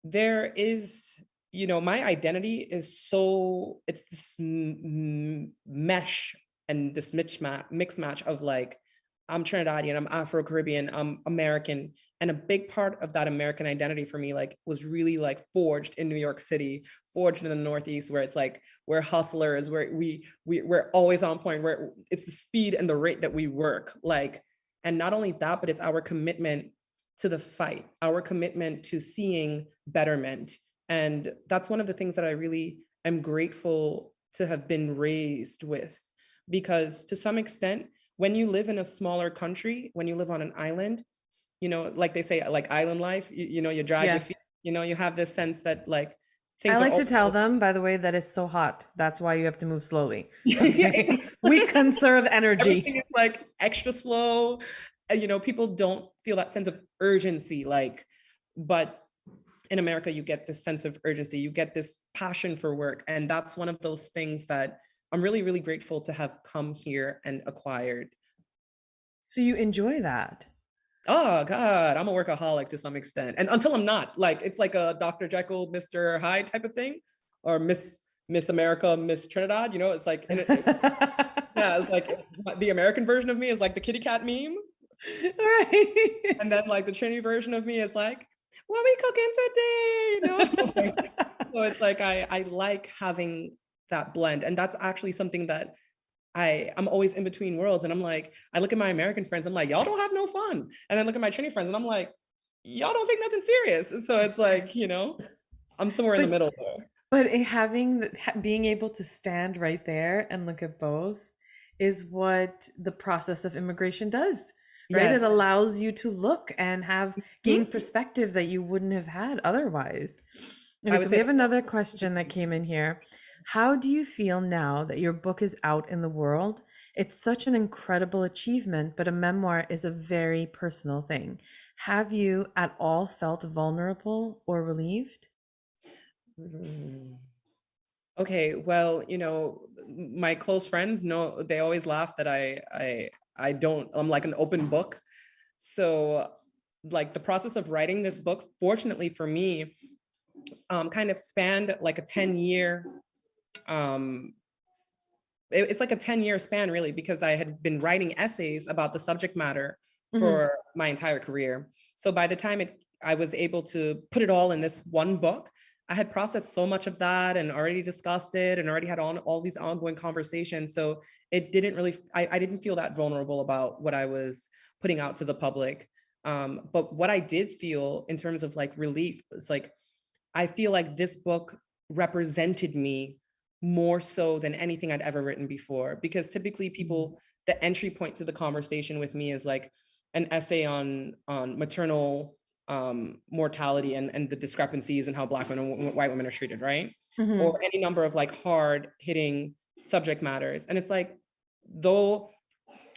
there is, you know, my identity is so, it's this mesh and this mix match of like, I'm Trinidadian, I'm Afro-Caribbean, I'm American. And a big part of that American identity for me, like, was really like forged in New York City, forged in the Northeast, where it's like, we're hustlers, where we're always on point, where it's the speed and the rate that we work. Like, and not only that, but it's our commitment to the fight, our commitment to seeing betterment. And that's one of the things that I really am grateful to have been raised with, because to some extent, when you live in a smaller country, when you live on an island, you know, like they say, like island life, you know, you drag your feet, you know, you have this sense that like things I like to tell them, by the way, that it's so hot. That's why you have to move slowly. Okay? We conserve energy. Everything is like extra slow. You know, people don't feel that sense of urgency, like, but in America, you get this sense of urgency, you get this passion for work. And that's one of those things that I'm really, really grateful to have come here and acquired. So you enjoy that? Oh God, I'm a workaholic to some extent. And until I'm not, like, it's like a Dr. Jekyll, Mr. Hyde type of thing, or Miss America, Miss Trinidad, you know, it's like, yeah, it's like the American version of me is like the kitty cat meme. Right. And then like the Trini version of me is like, what we cooking today? You know? So it's like, I like having that blend. And that's actually something that I'm always in between worlds. And I'm like, I look at my American friends, I'm like, y'all don't have no fun. And then look at my Trini friends and I'm like, y'all don't take nothing serious. So it's like, you know, I'm somewhere in the middle there. But being able to stand right there and look at both is what the process of immigration does, right? Yes. It allows you to look and have gain Mhm. perspective that you wouldn't have had otherwise. I Okay, would so say we have another question that came in here. How do you feel now that your book is out in the world? It's such an incredible achievement, but a memoir is a very personal thing. Have you at all felt vulnerable or relieved? Mm. Okay, well, my close friends know, they always laugh that I don't, I'm like an open book. So like the process of writing this book, fortunately for me, kind of spanned like a 10-year, um, it's like a 10-year span really, because I had been writing essays about the subject matter Mhm. for my entire career. So by the time I was able to put it all in this one book, I had processed so much of that and already discussed it and already had all these ongoing conversations. So it didn't really, I didn't feel that vulnerable about what I was putting out to the public. But what I did feel in terms of like relief, it's like, I feel like this book represented me more so than anything I'd ever written before. Because typically people, the entry point to the conversation with me is like an essay on maternal mortality and the discrepancies and how Black women and white women are treated, right? Mhm. Or any number of like hard hitting subject matters. And it's like, though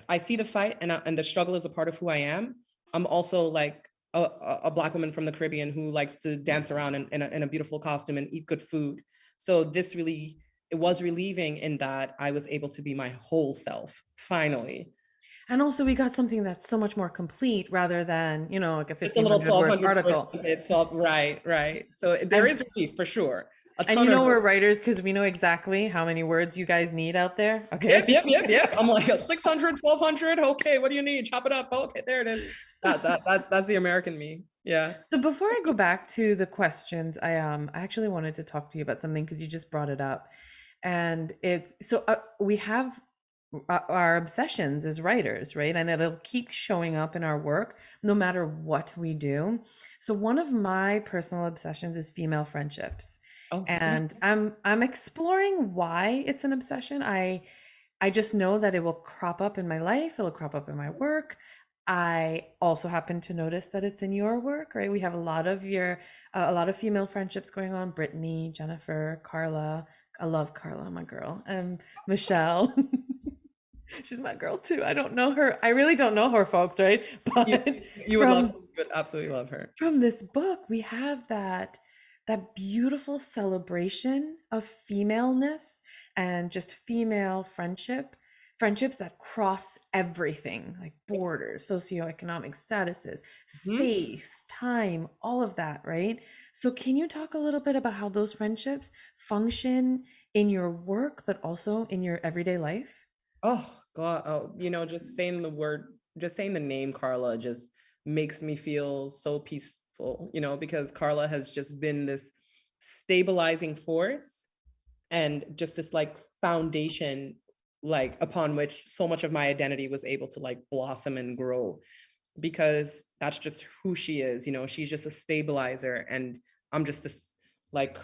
I see the fight and the struggle is a part of who I am, I'm also like a Black woman from the Caribbean who likes to dance around in a beautiful costume and eat good food. So this really, it was relieving in that I was able to be my whole self, finally. And also we got something that's so much more complete rather than, like a Just a little 1,500 word 1,200 word article. snippet, 12, right, right. So there And is relief for sure. A and ton you of know we're relief. writers because we know exactly how many words you guys need out there. Yep, Okay. yep, yep, yep. I'm like 600, 1,200. Okay, what do you need? Chop it up. Okay, there it is. That's the American me. Yeah. So before I go back to the questions, I actually wanted to talk to you about something because you just brought it up. And it's so we have our obsessions as writers, right? And it'll keep showing up in our work no matter what we do. So one of my personal obsessions is female friendships. Oh, And I'm exploring why it's an obsession. I just know that it will crop up in my life, it'll crop up in my work. I also happen to notice that it's in your work, right? We have a lot of female friendships going on. Brittany, Jennifer, Carla. I love Carla, my girl. And Michelle. She's my girl too. I don't know her. I really don't know her, folks, right? you, But you would love, from you would absolutely love her. from this book, we have that beautiful celebration of femaleness and just female friendships that cross everything, like borders, socioeconomic statuses, Mhm. space, time, all of that, right? So can you talk a little bit about how those friendships function in your work, but also in your everyday life? Oh God. Oh, just saying the name Carla just makes me feel so peaceful, because Carla has just been this stabilizing force and just this like foundation, like upon which so much of my identity was able to like blossom and grow, because that's just who she is. She's just a stabilizer and I'm just this like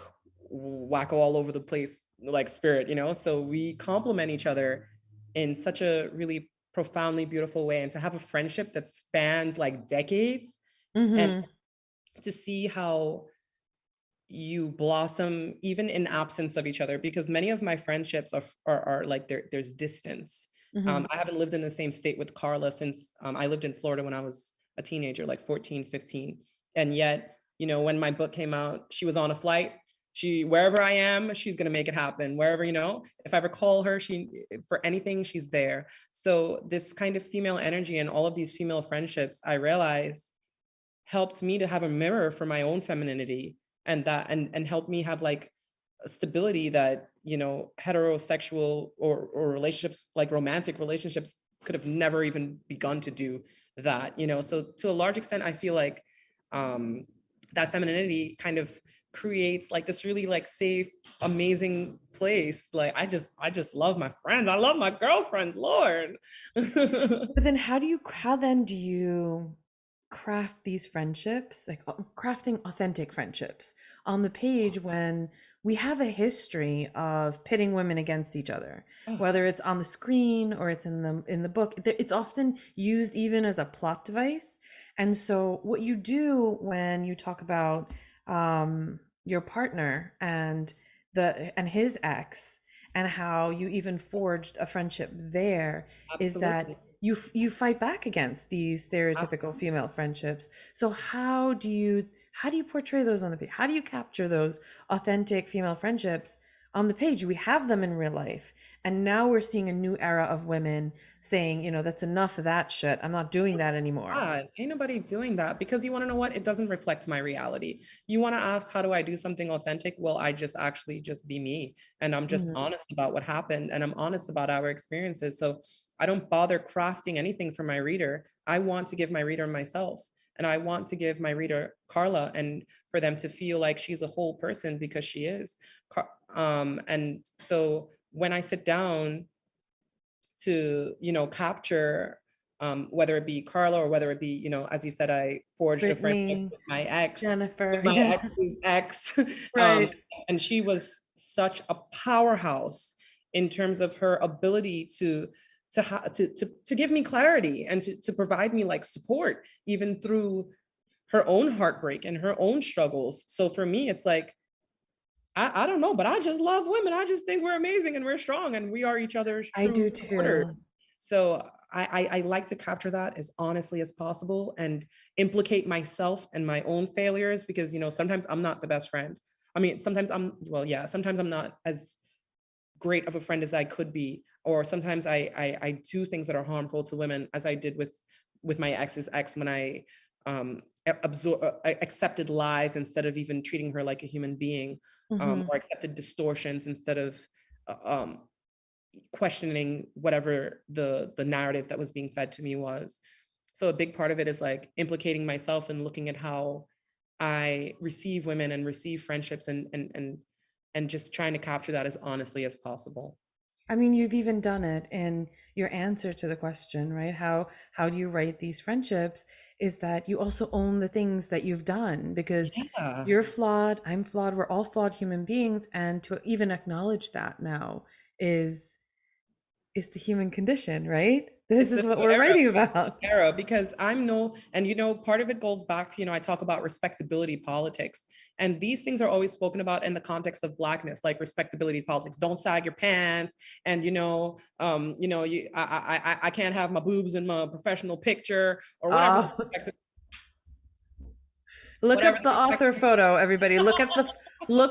wacko all over the place like spirit. So we complement each other in such a really profoundly beautiful way, and to have a friendship that spans like decades, and Mm-hmm. to see how you blossom even in absence of each other, because many of my friendships are like there's distance. Mm-hmm. I haven't lived in the same state with Carla since I lived in Florida when I was a teenager, like 14, 15. And yet, when my book came out, she was on a flight. Wherever I am, she's going to make it happen. Wherever, if I ever call her, for anything, she's there. So this kind of female energy and all of these female friendships, I realized, helped me to have a mirror for my own femininity, and helped me have like a stability that heterosexual or relationships, like romantic relationships, could have never even begun to do that. So to a large extent I feel like that femininity kind of creates like this really like safe, amazing place. Like I just love my friends, I love my girlfriends, Lord. But then how then do you craft these friendships, like crafting authentic friendships on the page we have a history of pitting women against each other, Oh, whether it's on the screen or it's in the book. It's often used even as a plot device. And so what you do when you talk about your partner and his ex, and how you even forged a friendship there, is that absolutely. you fight back against these stereotypical female friendships. So how do you portray those on the page? How do you capture those authentic female friendships on the page? We have them in real life, and now we're seeing a new era of women saying, you know, that's enough of that shit. I'm not doing that anymore. God, ain't nobody doing that, because you want to know what? It doesn't reflect my reality. You want to ask, how do I do something authentic? Well, I just actually just be me. And I'm just honest about what happened. And I'm honest about our experiences. So I don't bother crafting anything for my reader. I want to give my reader myself. And I want to give my reader Carla, and for them to feel like she's a whole person, because she is. And so when I sit down to, you know, capture, whether it be Carla or whether it be, you know, as you said, I forged a friendship Brittany, with my ex, Jennifer, with my yeah. ex's ex, Right. and she was such a powerhouse in terms of her ability to give me clarity, and to provide me like support, even through her own heartbreak and her own struggles. So for me, it's like, I don't know, but I just love women. I just think we're amazing and we're strong and we are each other's I true do supporters. too. So I like to capture that as honestly as possible, and implicate myself and my own failures, because, you know, sometimes I'm not the best friend. I mean, sometimes sometimes I'm not as great of a friend as I could be, or sometimes I do things that are harmful to women, as I did with my ex's ex, when I accepted lies instead of even treating her like a human being, or accepted distortions instead of questioning whatever the narrative that was being fed to me was. So a big part of it is like implicating myself and looking at how I receive women and receive friendships, and just trying to capture that as honestly as possible. I mean, you've even done it in your answer to the question, right? How do you write these friendships? Is that you also own the things that you've done, because Yeah. you're flawed, I'm flawed, we're all flawed human beings, and to even acknowledge that now is the human condition, right? This It's is the what new we're era. writing about. Era, because and you know, part of it goes back to, you know, I talk about respectability politics, and these things are always spoken about in the context of Blackness, like respectability politics. Don't sag your pants, and I can't have my boobs in my professional picture, or whatever. Oh, look Whatever up the author photo, everybody. Look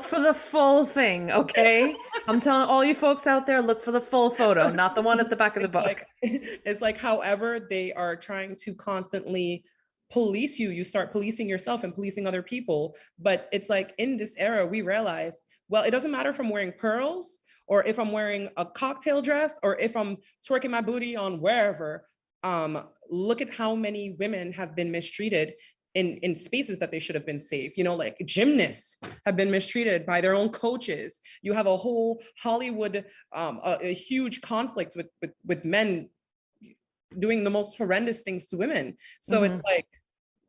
for the full thing, okay? I'm telling all you folks out there, look for the full photo, not the one at the back of the book. It's like, however they are trying to constantly police you, you start policing yourself and policing other people. But it's like, in this era, we realize, well, it doesn't matter if I'm wearing pearls, or if I'm wearing a cocktail dress, or if I'm twerking my booty on wherever. Look at how many women have been mistreated in spaces that they should have been safe. You know, like gymnasts have been mistreated by their own coaches. You have a whole Hollywood, a huge conflict with men doing the most horrendous things to women. So it's like,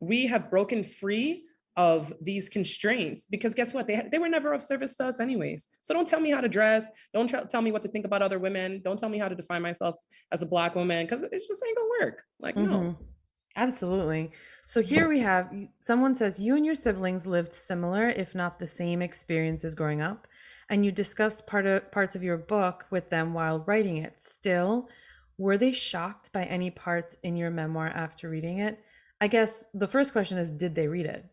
we have broken free of these constraints, because guess what? They were never of service to us anyways. So don't tell me how to dress. Don't tell me what to think about other women. Don't tell me how to define myself as a Black woman, because it just ain't gonna work. Like, no. Absolutely. So here we have, someone says, you and your siblings lived similar, if not the same experiences growing up, and you discussed parts of your book with them while writing it. Still, were they shocked by any parts in your memoir after reading it? I guess the first question is, did they read it?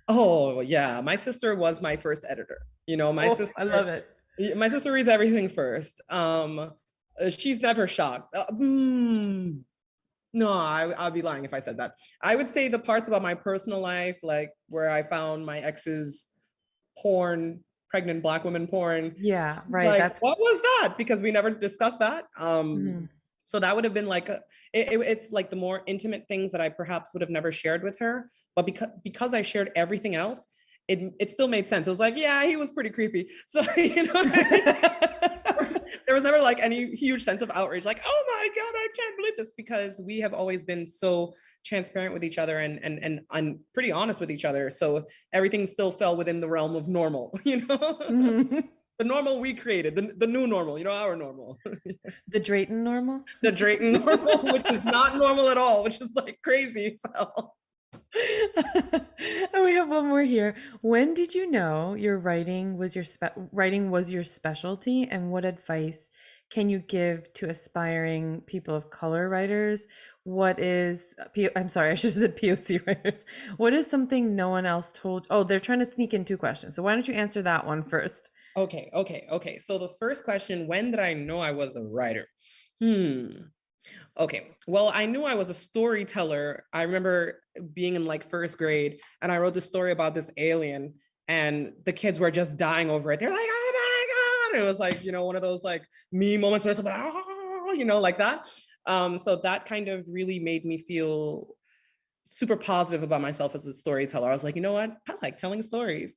Oh yeah, my sister was my first editor. You know, my sister. I love it. My sister reads everything first. She's never shocked. No, I'll be lying if I said that. I would say the parts about my personal life, like where I found my ex's porn, pregnant Black woman porn. Yeah, right. Like, what was that? Because we never discussed that. So that would have been like, it's like the more intimate things that I perhaps would have never shared with her. But because I shared everything else, it still made sense. It was like, yeah, he was pretty creepy. So, you know what I mean? there was never like any huge sense of outrage, like, oh my God, I can't believe this, because we have always been so transparent with each other and I'm pretty honest with each other. So everything still fell within the realm of normal, Mhm. the normal we created, the new normal, our normal. The Drayton normal? The Drayton normal, which is not normal at all, which is like crazy. And we have one more here. When did you know your writing was your specialty, and what advice can you give to aspiring people of color writers? What is I'm sorry, I should have said POC writers. What is something no one else told? Oh, they're trying to sneak in two questions. So why don't you answer that one first? Okay. So the first question, when did I know I was a writer? Okay, well, I knew I was a storyteller. I remember being in like first grade and I wrote this story about this alien and the kids were just dying over it. They're like, oh my God. And it was like, one of those like me moments where it's like, oh, like that. So that kind of really made me feel super positive about myself as a storyteller. I was like, you know what? I like telling stories.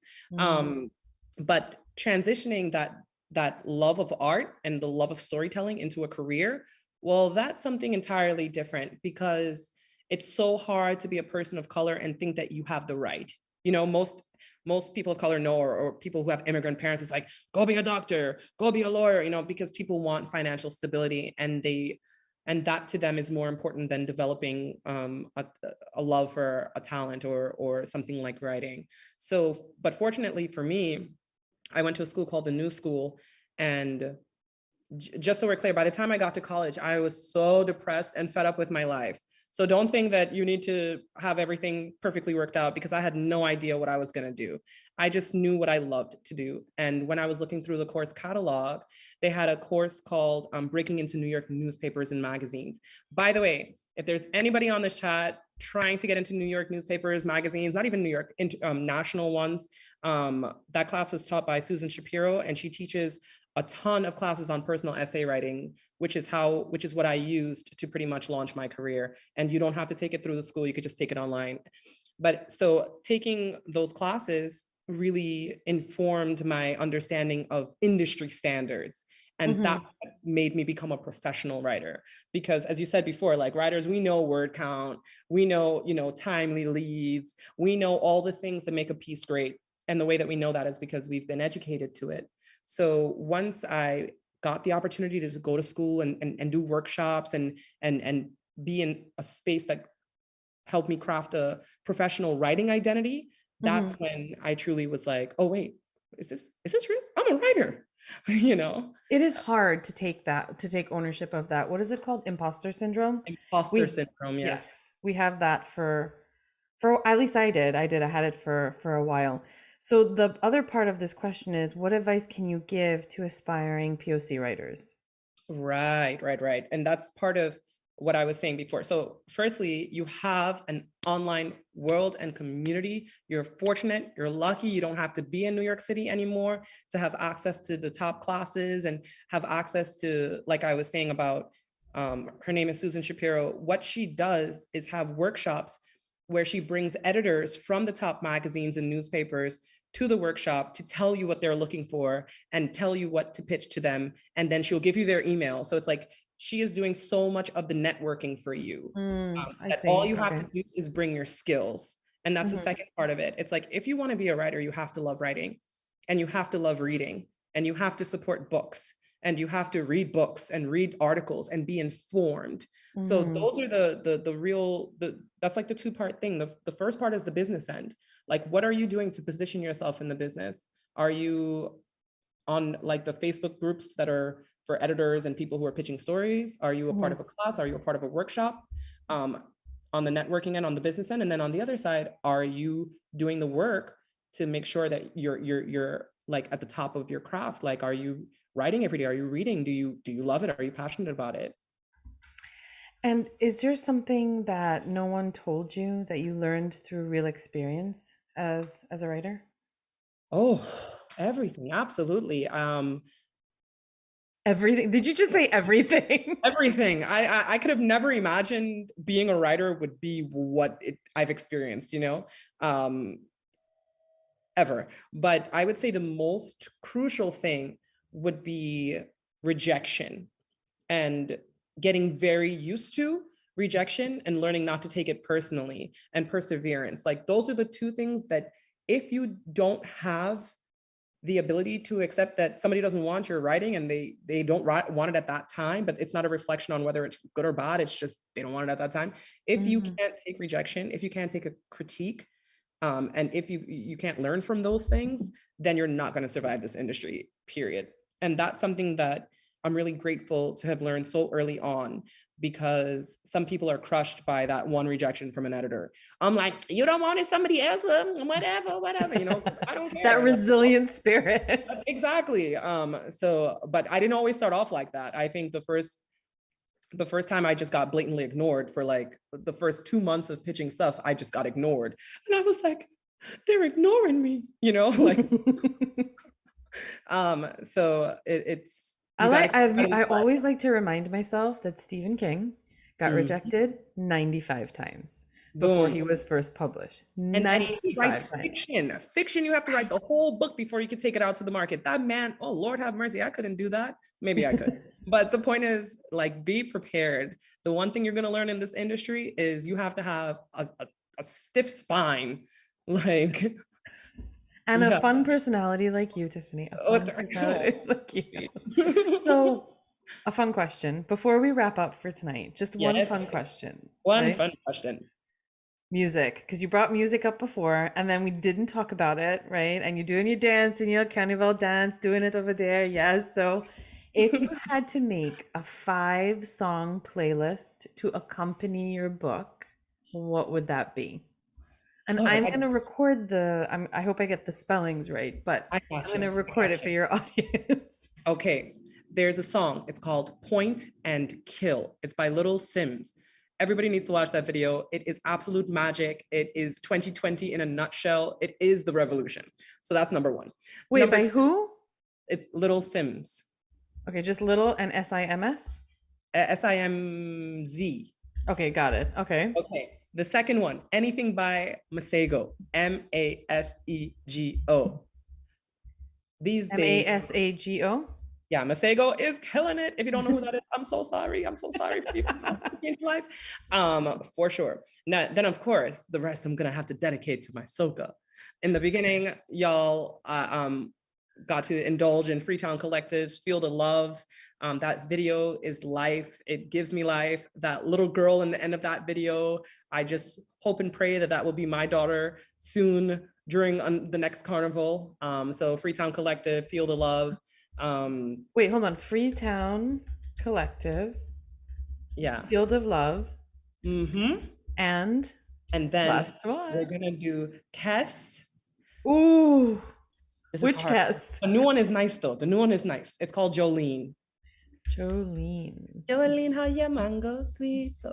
But transitioning that love of art and the love of storytelling into a career, well, that's something entirely different, because it's so hard to be a person of color and think that you have the right. Most people of color know, or people who have immigrant parents, it's like, go be a doctor, go be a lawyer, because people want financial stability, and that to them is more important than developing a love for a talent or something like writing. So, but fortunately for me, I went to a school called the New School, and just so we're clear, by the time I got to college, I was so depressed and fed up with my life. So don't think that you need to have everything perfectly worked out, because I had no idea what I was going to do. I just knew what I loved to do. And when I was looking through the course catalog, they had a course called Breaking into New York Newspapers and Magazines. By the way, if there's anybody on this chat trying to get into New York newspapers, magazines, not even New York, national ones, that class was taught by Susan Shapiro, and she teaches a ton of classes on personal essay writing, which is what I used to pretty much launch my career. And you don't have to take it through the school, you could just take it online. But so taking those classes really informed my understanding of industry standards. And that's what made me become a professional writer. Because as you said before, like writers, we know word count, we know, timely leads, we know all the things that make a piece great. And the way that we know that is because we've been educated to it. So once I got the opportunity to go to school and do workshops and be in a space that helped me craft a professional writing identity, that's when I truly was like, oh wait, is this real? I'm a writer. It is hard to take ownership of that. What is it called? Imposter syndrome? Imposter syndrome, yes. We have that for at least I did. I had it for a while. So the other part of this question is, what advice can you give to aspiring POC writers? Right. And that's part of what I was saying before. So firstly, you have an online world and community. You're fortunate, you're lucky. You don't have to be in New York City anymore to have access to the top classes and have access to, like I was saying about, her name is Susan Shapiro. What she does is have workshops where she brings editors from the top magazines and newspapers to the workshop to tell you what they're looking for and tell you what to pitch to them. And then she'll give you their email. So it's like, she is doing so much of the networking for you. That all you have to do is bring your skills. And that's the second part of it. It's like, if you want to be a writer, you have to love writing, and you have to love reading, and you have to support books, and you have to read books and read articles and be informed. So those are that's like the two-part thing. The first part is the business end. Like, what are you doing to position yourself in the business? Are you on like the Facebook groups that are for editors and people who are pitching stories? Are you a part of a class? Are you a part of a workshop? On the networking end, on the business end, and then on the other side, are you doing the work to make sure that you're like at the top of your craft? Like, are you writing every day? Are you reading? Do you love it? Are you passionate about it? And is there something that no one told you that you learned through real experience as a writer? Oh, everything, absolutely. Everything. Did you just say everything? Everything. I could have never imagined being a writer would be what I've experienced, ever. But I would say the most crucial thing would be rejection and getting very used to rejection and learning not to take it personally, and perseverance. Like those are the two things that if you don't have the ability to accept that somebody doesn't want your writing and they don't want it at that time, but it's not a reflection on whether it's good or bad, it's just they don't want it at that time. If you can't take rejection, if you can't take a critique, and if you can't learn from those things, then you're not going to survive this industry, period. And that's something that I'm really grateful to have learned so early on, because some people are crushed by that one rejection from an editor. I'm like, you don't want it, somebody else, whatever, you know, I don't care. That resilient spirit. Exactly. But I didn't always start off like that. I think the first time I just got blatantly ignored for like the first 2 months of pitching stuff, I just got ignored. And I was like, they're ignoring me, you know, like, so it's, I always like to remind myself that Stephen King got rejected 95 times before he was first published. 95 times. Fiction, you have to write the whole book before you can take it out to the market. That man, oh Lord have mercy, I couldn't do that. Maybe I could. But the point is, like, be prepared. The one thing you're going to learn in this industry is you have to have a stiff spine, like, and a fun personality like you, Tiffany. Like you. So, a fun question before we wrap up for tonight. Just one fun question. Fun question. Music, because you brought music up before, and then we didn't talk about it, right? And you're doing your dance, and your carnival dance, doing it over there. Yes. So, if you had to make a 5-song playlist to accompany your book, what would that be? And I'm going to record I hope I get the spellings right, but I'm going to record it for your audience. Okay. There's a song. It's called Point and Kill. It's by Little Sims. Everybody needs to watch that video. It is absolute magic. It is 2020 in a nutshell. It is the revolution. So that's number one. Wait, by who? It's Little Sims. Okay, just Little and S-I-M-S? S-I-M-Z. Okay, got it. Okay. Okay. The second one, anything by Masego, M-A-S-E-G-O. These days. M-A-S-A-G-O? Yeah, Masego is killing it. If you don't know who that is, I'm so sorry. I'm so sorry for people in life. For sure. Now, then of course, the rest I'm gonna have to dedicate to my soca. In the beginning, y'all got to indulge in Freetown Collective's Feel the Love. That video is life. It gives me life. That little girl in the end of that video, I just hope and pray that will be my daughter soon during the next carnival. So Freetown Collective, Feel the Love. Wait, hold on. Freetown Collective. Yeah. Field of Love. Mm-hmm. And then we're gonna do Kess. Ooh. Which Kess? The new one is nice though. The new one is nice. It's called Jolene. Jolene, how your mango sweet. So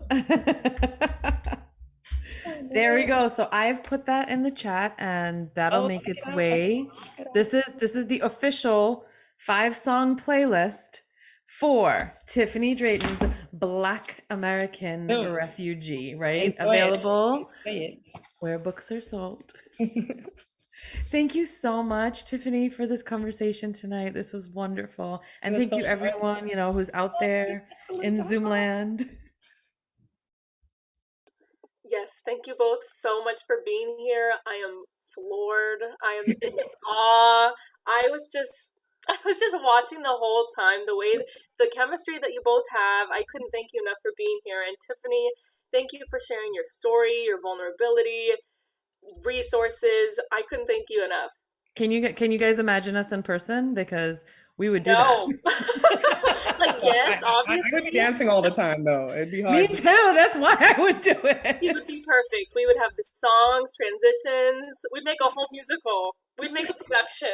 there we go. So I've put that in the chat, and that'll make its way. This is the official 5-song playlist for Tiffanie Drayton's Black American Refugee, right? Available where books are sold. Thank you so much, Tiffanie, for this conversation tonight. This was wonderful. And thank you everyone, who's out there in Zoom land. Yes, thank you both so much for being here. I am floored. I am in awe. I was just watching the whole time, the chemistry that you both have. I couldn't thank you enough for being here. And Tiffanie, thank you for sharing your story, your vulnerability, resources. I couldn't thank you enough. Can you guys imagine us in person? Because we would do that. Like, yes, obviously. I would be dancing all the time, though. It'd be hard. Me too. That's why I would do it. You would be perfect. We would have the songs, transitions. We'd make a whole musical. We'd make a production.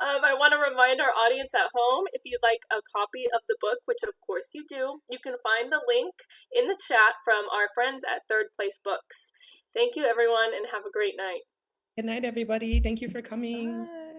I want to remind our audience at home, if you'd like a copy of the book, which of course you do, you can find the link in the chat from our friends at Third Place Books. Thank you, everyone, and have a great night. Good night, everybody. Thank you for coming. Bye.